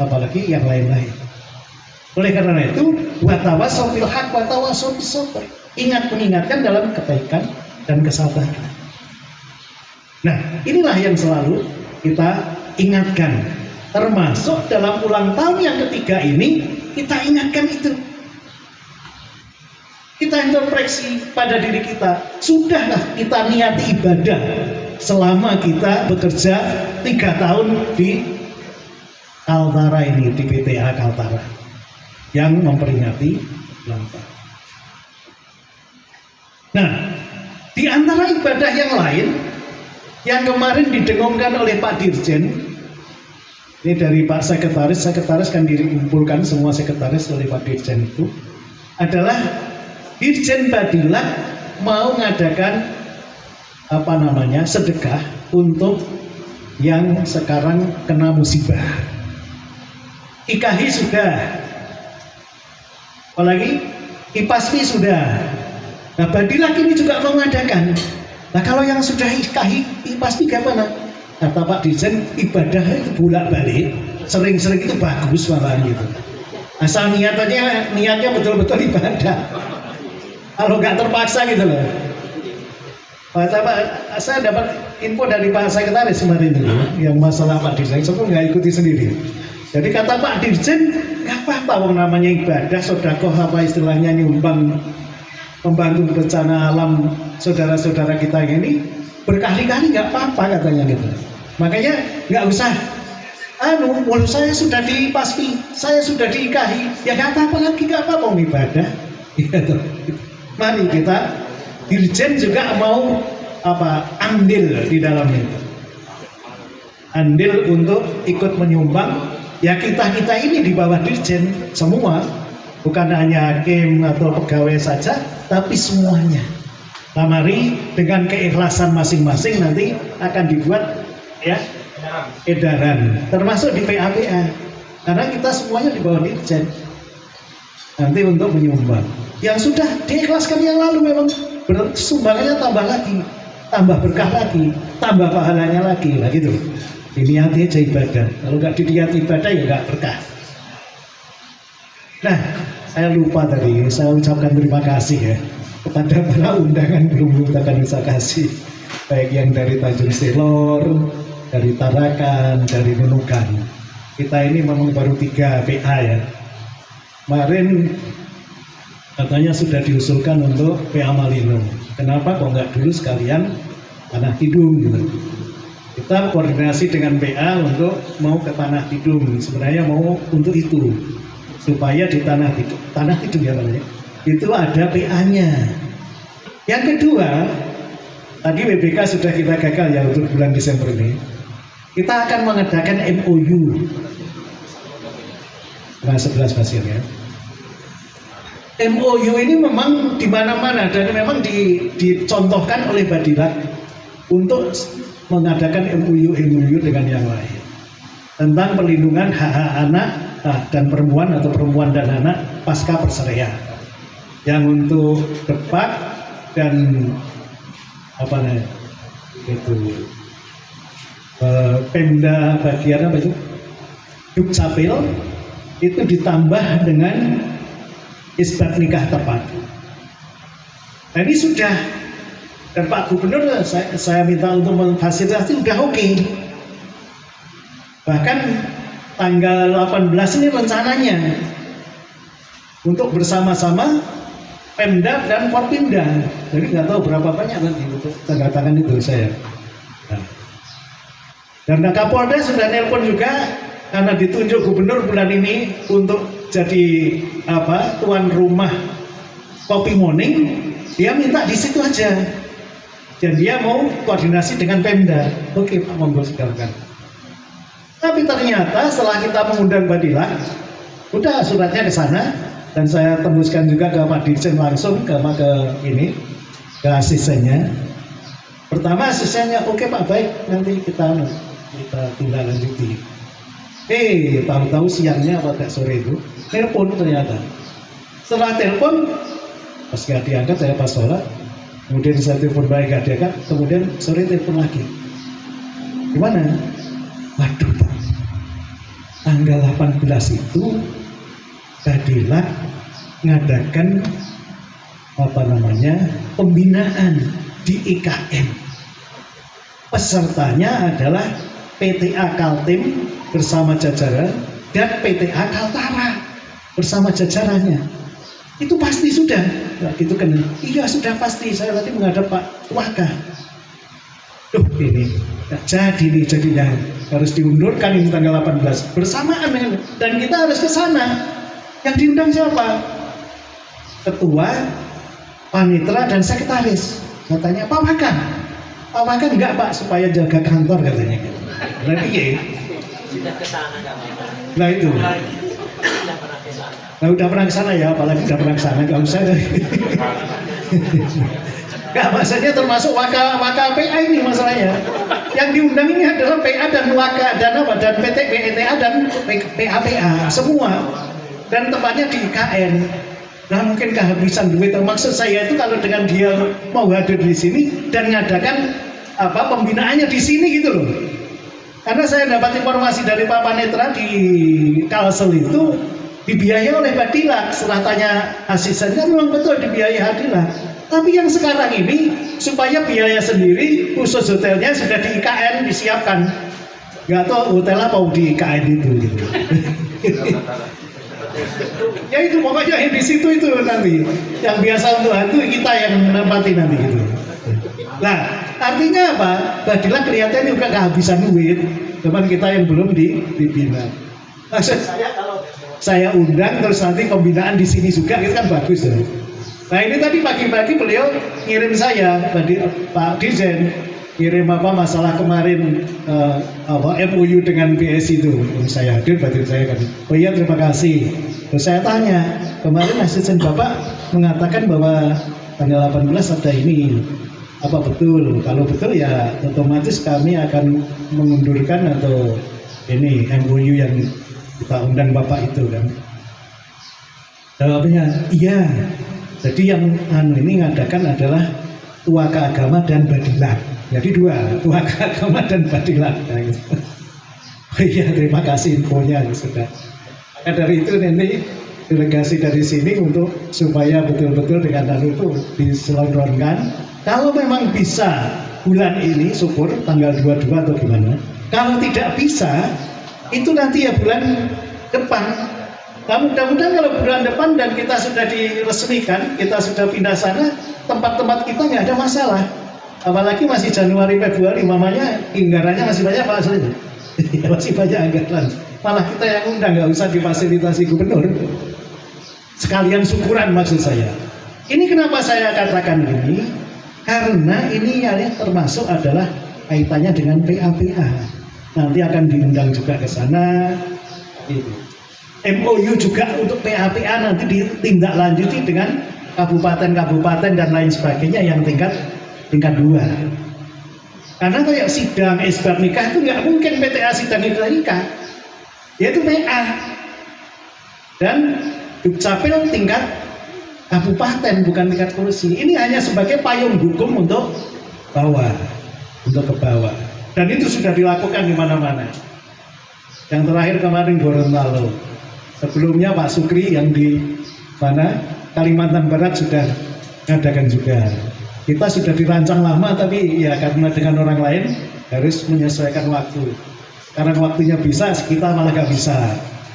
apalagi yang lain-lain. Oleh karena itu, watawasau bil haq watawasau bis sabr. Ingat mengingatkan dalam kebaikan dan kesabaran. Nah, inilah yang selalu kita ingatkan. Termasuk dalam ulang tahun yang ketiga ini, kita ingatkan itu. Kita introspeksi pada diri kita. Sudahlah kita niati ibadah. selama kita bekerja 3 tahun di Kaltara ini, di PTA Kaltara yang memperingati ulang tahun. Nah, di antara ibadah yang lain yang kemarin didengungkan oleh Pak Dirjen, ini dari Pak Sekretaris kan dikumpulkan semua sekretaris oleh Pak Dirjen itu, adalah Dirjen Badilah mau mengadakan sedekah untuk yang sekarang kena musibah. IKHI sudah, apalagi IPASMI sudah. Nah, Badilah ini juga mau mengadakan. Nah, kalau yang sudah IKHI, IPASMI gimana? Kata Pak Dirjen, ibadah itu bolak-balik, sering-sering itu bagus malahan gitu. Asal niatnya betul-betul ibadah. Kalau nggak terpaksa gitu loh. Saya dapat info dari Pak Sekretaris kemarin itu, yang masalah Pak Dirjen, saya pun nggak ikuti sendiri. Jadi kata Pak Dirjen, nggak apa-apa, namanya ibadah, sedekah apa istilahnya nyumbang, membantu bencana alam saudara-saudara kita ini berkali-kali nggak apa-apa katanya gitu. Makanya nggak usah, walau saya sudah di PASMI, saya sudah di IKHI, ya nggak apa-apa lagi, nggak apa-apa mau ibadah. Gitu. Mari kita, Dirjen juga mau andil di dalamnya, andil untuk ikut menyumbang. Ya kita ini di bawah Dirjen semua, bukan hanya hakim atau pegawai saja, tapi semuanya. Nah, mari dengan keikhlasan masing-masing nanti akan dibuat ya edaran, termasuk di PAPA, karena kita semuanya di bawah Dirjen nanti untuk menyumbang. Yang sudah diikhlaskan yang lalu memang sumbangannya tambah lagi, tambah berkah lagi, tambah pahalanya lagi, lah gitu. Ini hati aja ibadah. Kalau nggak dilihat ibadah ya nggak berkah. Nah, saya lupa tadi, saya ucapkan terima kasih ya kepada para undangan, belum mengucapkan terima kasih, baik yang dari Tanjung Selor, dari Tarakan, dari Nunukan. Kita ini memang baru 3 PA ya. Kemarin katanya sudah diusulkan untuk PA Malino. Kenapa kok nggak dulu sekalian Tanah Tidung gitu. Kita koordinasi dengan PA untuk mau ke Tanah Tidung, sebenarnya mau untuk itu, supaya di Tanah Tidung ya namanya, itu ada PA-nya. Yang kedua, tadi WBK sudah kita gagal ya untuk bulan Desember ini. Kita akan mengadakan MOU. Nah, 11 pasir ya. MOU ini memang di mana-mana dan memang dicontohkan oleh Badilah untuk mengadakan MOU dengan yang lain tentang perlindungan hak-hak anak dan perempuan atau perempuan dan anak pasca perceraian, yang untuk Depak dan Pemda bagian Dukcapil itu ditambah dengan isbat nikah tepat. Nah, ini sudah, dan Pak Gubernur saya minta untuk memfasilitasi udah oke. Bahkan tanggal 18 ini rencananya untuk bersama-sama Pemda dan Forpinda. Jadi nggak tahu berapa banyak nanti untuk tanda tangan itu saya. Nah. Dan Kapolda sudah nelpon juga karena ditunjuk Gubernur bulan ini untuk jadi tuan rumah Kopi Morning. Dia minta di situ aja. Dan dia mau koordinasi dengan Pemda. Oke Pak, monggo silakan. Tapi ternyata setelah kita mengundang Badilah, udah suratnya ke sana dan saya tembuskan juga ke Pak Dirjen langsung ke asistennya. Pertama asistennya, oke Pak, baik, nanti kita tindak lanjuti. Tahu-tahu siangnya atau sore itu telepon ternyata. Setelah telepon, pas gak diangkat saya pas sholat. Kemudian saya telepon baik gak diangkat, kemudian sore telepon lagi. Gimana? Waduh Pak, tanggal 18 itu Badilah ngadakan pembinaan di IKM. Pesertanya adalah PTA Kaltim bersama jajaran dan PTA Kaltara bersama jajarannya. Itu pasti sudah. Nah, gitu kan? Iya sudah pasti. Saya tadi menghadap Pak Waka. Duh ini nggak jadi nih jadinya, harus diundurkan ini tanggal 18 bersamaan dengan, dan kita harus ke sana. Yang diundang siapa? Ketua, panitera dan sekretaris. Katanya Pak Wakan. Pak Wakan enggak Pak, supaya jaga kantor katanya. Nah iya. Sudah ke sana enggak apa-apa. Nah itu. Sudah pernah ke sana. Nah udah pernah ke sana ya, apalagi udah pernah ke sana nggak usah deh. Nggak, maksudnya termasuk waka PA ini masalahnya. Yang diundang ini adalah PA dan waka dan apa dan PT PETA dan PA semua. Dan tempatnya di IKN. Nah mungkin kehabisan duit. Maksud saya itu kalau dengan dia mau hadir di sini dan ngadakan apa pembinaannya di sini gitu loh. Karena saya dapat informasi dari Pak Panetra di Kalsel itu dibiayai oleh Badilak. Setelah tanya asisten kan memang betul dibiayai Badilak. Tapi yang sekarang ini supaya biaya sendiri khusus hotelnya sudah di IKN disiapkan. Nggak tahu hotel apa di IKN itu. Gitu. Ya itu pokoknya yang di situ itu nanti yang biasa untuk hantu kita yang menempati nanti gitu. Nah artinya apa? Badilak kelihatannya juga kehabisan duit, cuman kita yang belum dibina. Maksud saya kalau saya undang terus nanti pembinaan di sini juga itu kan bagus ya. Nah ini tadi pagi-pagi beliau ngirim saya Pak Dirjen ngirim apa masalah kemarin MOU dengan BSI itu. Saya hadir batin saya kan. Oh iya terima kasih. Terus saya tanya kemarin asisten Bapak mengatakan bahwa tanggal 18 ada ini. Apa betul? Kalau betul ya otomatis kami akan mengundurkan atau ini MOU yang kita undang Bapak itu kan. Jawabnya iya. Jadi yang ini ngadakan adalah Tuaka Agama dan Badilak. Jadi dua, Tuaka Agama dan Badilak. Nah, gitu. Oh iya terima kasih infonya sudah. Maka dari itu nanti delegasi dari sini untuk supaya betul-betul dengan hal itu diselontorkan. Kalau memang bisa bulan ini syukur tanggal 22 atau gimana. Kalau tidak bisa itu nanti ya bulan depan. Nah, mudah-mudahan kalau bulan depan dan kita sudah diresmikan, kita sudah pindah sana, tempat-tempat kita nggak ada masalah. Apalagi masih Januari, Februari, mamanya anggarannya masih banyak Pak Asli. Masih banyak anggaran. Malah kita yang undang, nggak usah difasilitasi gubernur. Sekalian syukuran maksud saya. Ini kenapa saya katakan ini? Karena ini ya termasuk adalah kaitannya dengan PA. Nanti akan diundang juga ke sana. Gitu. MOU juga untuk PA nanti ditindaklanjuti dengan kabupaten-kabupaten dan lain sebagainya yang tingkat 2. Karena kayak sidang isbat nikah itu nggak mungkin PTA sidang isbat nikah, yaitu PA dan Dukcapil tingkat kabupaten bukan tingkat kursi. Ini hanya sebagai payung hukum untuk ke bawah. Dan itu sudah dilakukan di mana-mana. Yang terakhir kemarin Gorontalo. Sebelumnya Pak Sukri yang di mana Kalimantan Barat sudah mengadakan juga. Kita sudah dirancang lama tapi ya karena dengan orang lain harus menyesuaikan waktu. Karena waktunya bisa, kita malah nggak bisa.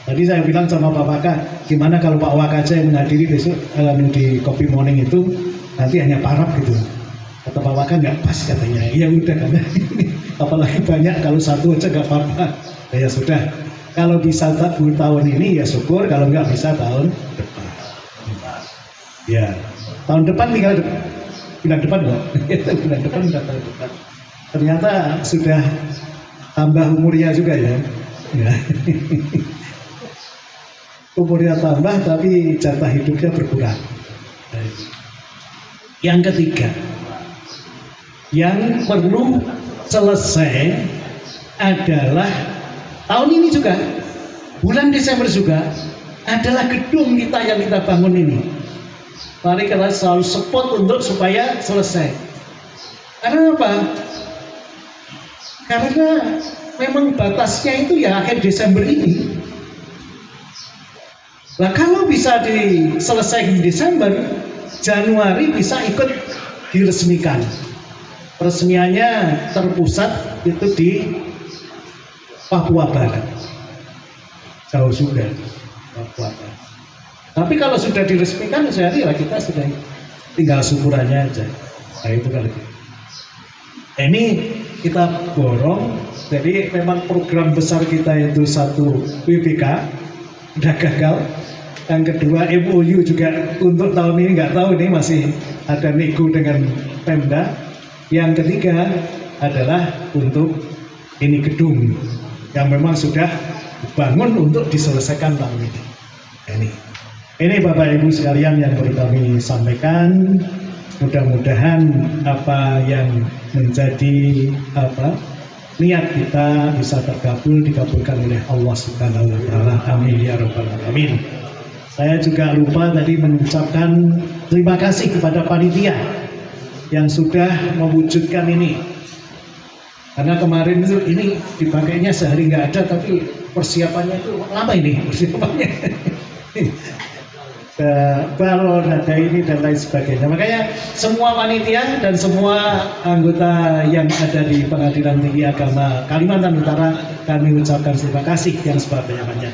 Tadi saya bilang sama Pak Waka, gimana kalau Pak Waka aja yang menghadiri besok di Kopi Morning itu nanti hanya parap gitu. Kata Pak Waka nggak pas katanya. Ya udah kan. Apalagi banyak kalau satu aja nggak apa-apa. Ya sudah. Kalau bisa tahun ini ya syukur, kalau nggak bisa tahun depan. Ya, tahun depan tinggal bulan depan kok. Bulan depan udah tahun depan. Ternyata sudah tambah umurnya juga ya. Umurnya tambah tapi jatah hidupnya berkurang. Yang ketiga, yang perlu selesai adalah tahun ini juga, bulan Desember juga adalah gedung kita yang kita bangun ini. Mari kita selalu support untuk supaya selesai. Karena apa? Karena memang batasnya itu ya akhir Desember ini. Nah kalau bisa diselesaikan di Desember, Januari bisa ikut diresmikan. Peresmiannya terpusat itu di Papua Barat, jauh juga Papua Barat. Tapi kalau sudah diresmikan, sehari lah kita sudah tinggal syukurannya aja. Nah itu kali. Ini kita borong. Jadi memang program besar kita itu satu WBK udah gagal. Yang kedua MOU juga untuk tahun ini nggak tahu, ini masih ada nego dengan Pemda. Yang ketiga adalah untuk ini gedung yang memang sudah bangun untuk diselesaikan tahun ini. Ini Bapak Ibu sekalian yang perlu kami sampaikan. Mudah-mudahan apa yang menjadi niat kita bisa dikabulkan oleh Allah Subhanahu wa taala. Amin ya rabbal alamin. Saya juga lupa tadi mengucapkan terima kasih kepada panitia yang sudah mewujudkan ini. Karena kemarin itu ini dipakainya sehari nggak ada, tapi persiapannya itu lama ini persiapannya. Balon ada ini dan lain sebagainya. Makanya semua panitia dan semua anggota yang ada di Pengadilan Tinggi Agama Kalimantan Utara, kami ucapkan terima kasih yang sebanyak-banyaknya.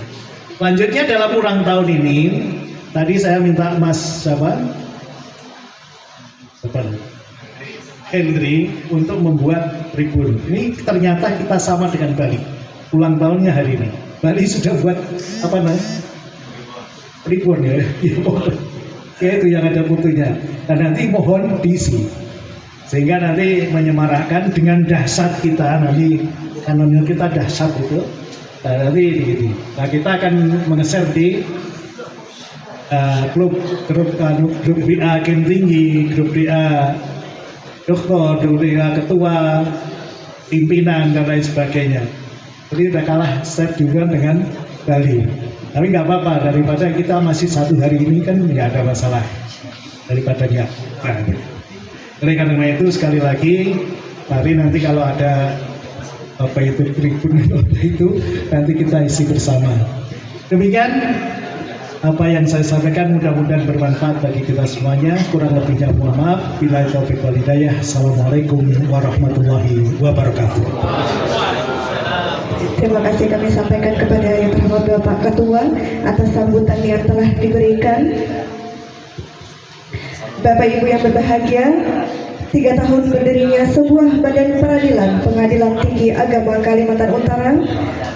Selanjutnya dalam ulang tahun ini, tadi saya minta Mas Henry untuk membuat tribun. Ini ternyata kita sama dengan Bali. Ulang tahunnya hari ini. Bali sudah buat tribun ya, ya itu yang ada fotonya. Dan nanti mohon diisi, sehingga nanti menyemarakkan dengan dahsyat kita, nanti kanonnya kita dahsyat itu. Nah, nanti ini. Nah, kita akan mengeser di grup WA Hakim Tinggi, grup WA Dokter, grup WA Ketua, pimpinan dan lain sebagainya. Jadi udah kalah set juga dengan Bali. Tapi nggak apa-apa, daripada kita masih satu hari ini kan nggak ada masalah, daripada nggak. Oleh karena itu sekali lagi, mari nanti kalau ada tribun itu nanti kita isi bersama. Demikian apa yang saya sampaikan, mudah-mudahan bermanfaat bagi kita semuanya. Kurang lebihnya mohon maaf. Billahi taufiq wal hidayah. Assalamualaikum warahmatullahi wabarakatuh. Terima kasih kami sampaikan kepada yang terhormat Bapak Ketua atas sambutan yang telah diberikan. Bapak Ibu yang berbahagia, 3 tahun berdirinya sebuah badan peradilan Pengadilan Tinggi Agama Kalimantan Utara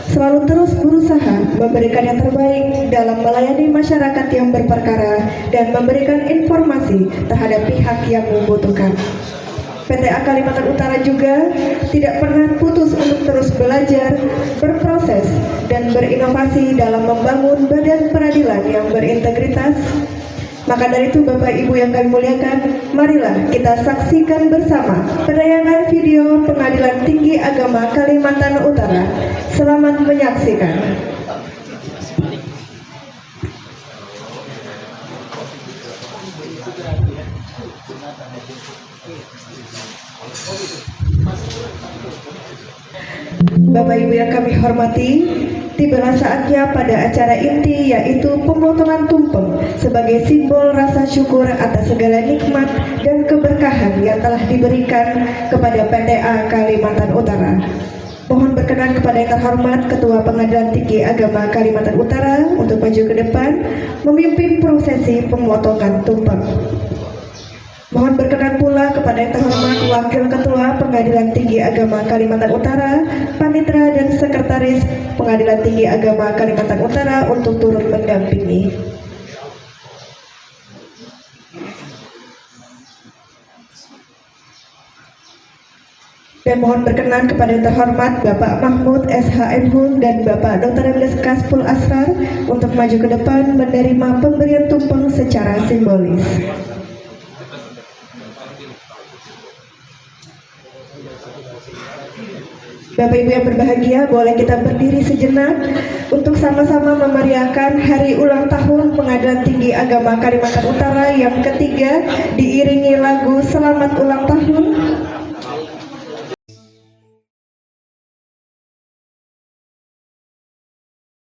selalu terus berusaha memberikan yang terbaik dalam melayani masyarakat yang berperkara dan memberikan informasi terhadap pihak yang membutuhkan. PTA Kalimantan Utara juga tidak pernah putus untuk terus belajar, berproses, dan berinovasi dalam membangun badan peradilan yang berintegritas. Maka dari itu Bapak Ibu yang kami muliakan, marilah kita saksikan bersama penayangan video Pengadilan Tinggi Agama Kalimantan Utara. Selamat menyaksikan. Bapak Ibu yang kami hormati, tibalah saatnya pada acara inti, yaitu pemotongan tumpeng sebagai simbol rasa syukur atas segala nikmat dan keberkahan yang telah diberikan kepada PTA Kalimantan Utara. Mohon berkenan kepada yang terhormat Ketua Pengadilan Tinggi Agama Kalimantan Utara untuk maju ke depan memimpin prosesi pemotongan tumpeng. Mohon berkenan pula kepada yang terhormat Wakil Ketua Pengadilan Tinggi Agama Kalimantan Utara, Panitera dan Sekretaris Pengadilan Tinggi Agama Kalimantan Utara untuk turut mendampingi. Dan mohon berkenan kepada yang terhormat Bapak Mahmud SHM Hung dan Bapak Dr. M.Des Kaspul Asrar untuk maju ke depan menerima pemberian tumpeng secara simbolis. Bapak Ibu yang berbahagia, boleh kita berdiri sejenak untuk sama-sama memeriahkan hari ulang tahun Pengadilan Tinggi Agama Kalimantan Utara yang ketiga, diiringi lagu Selamat Ulang Tahun.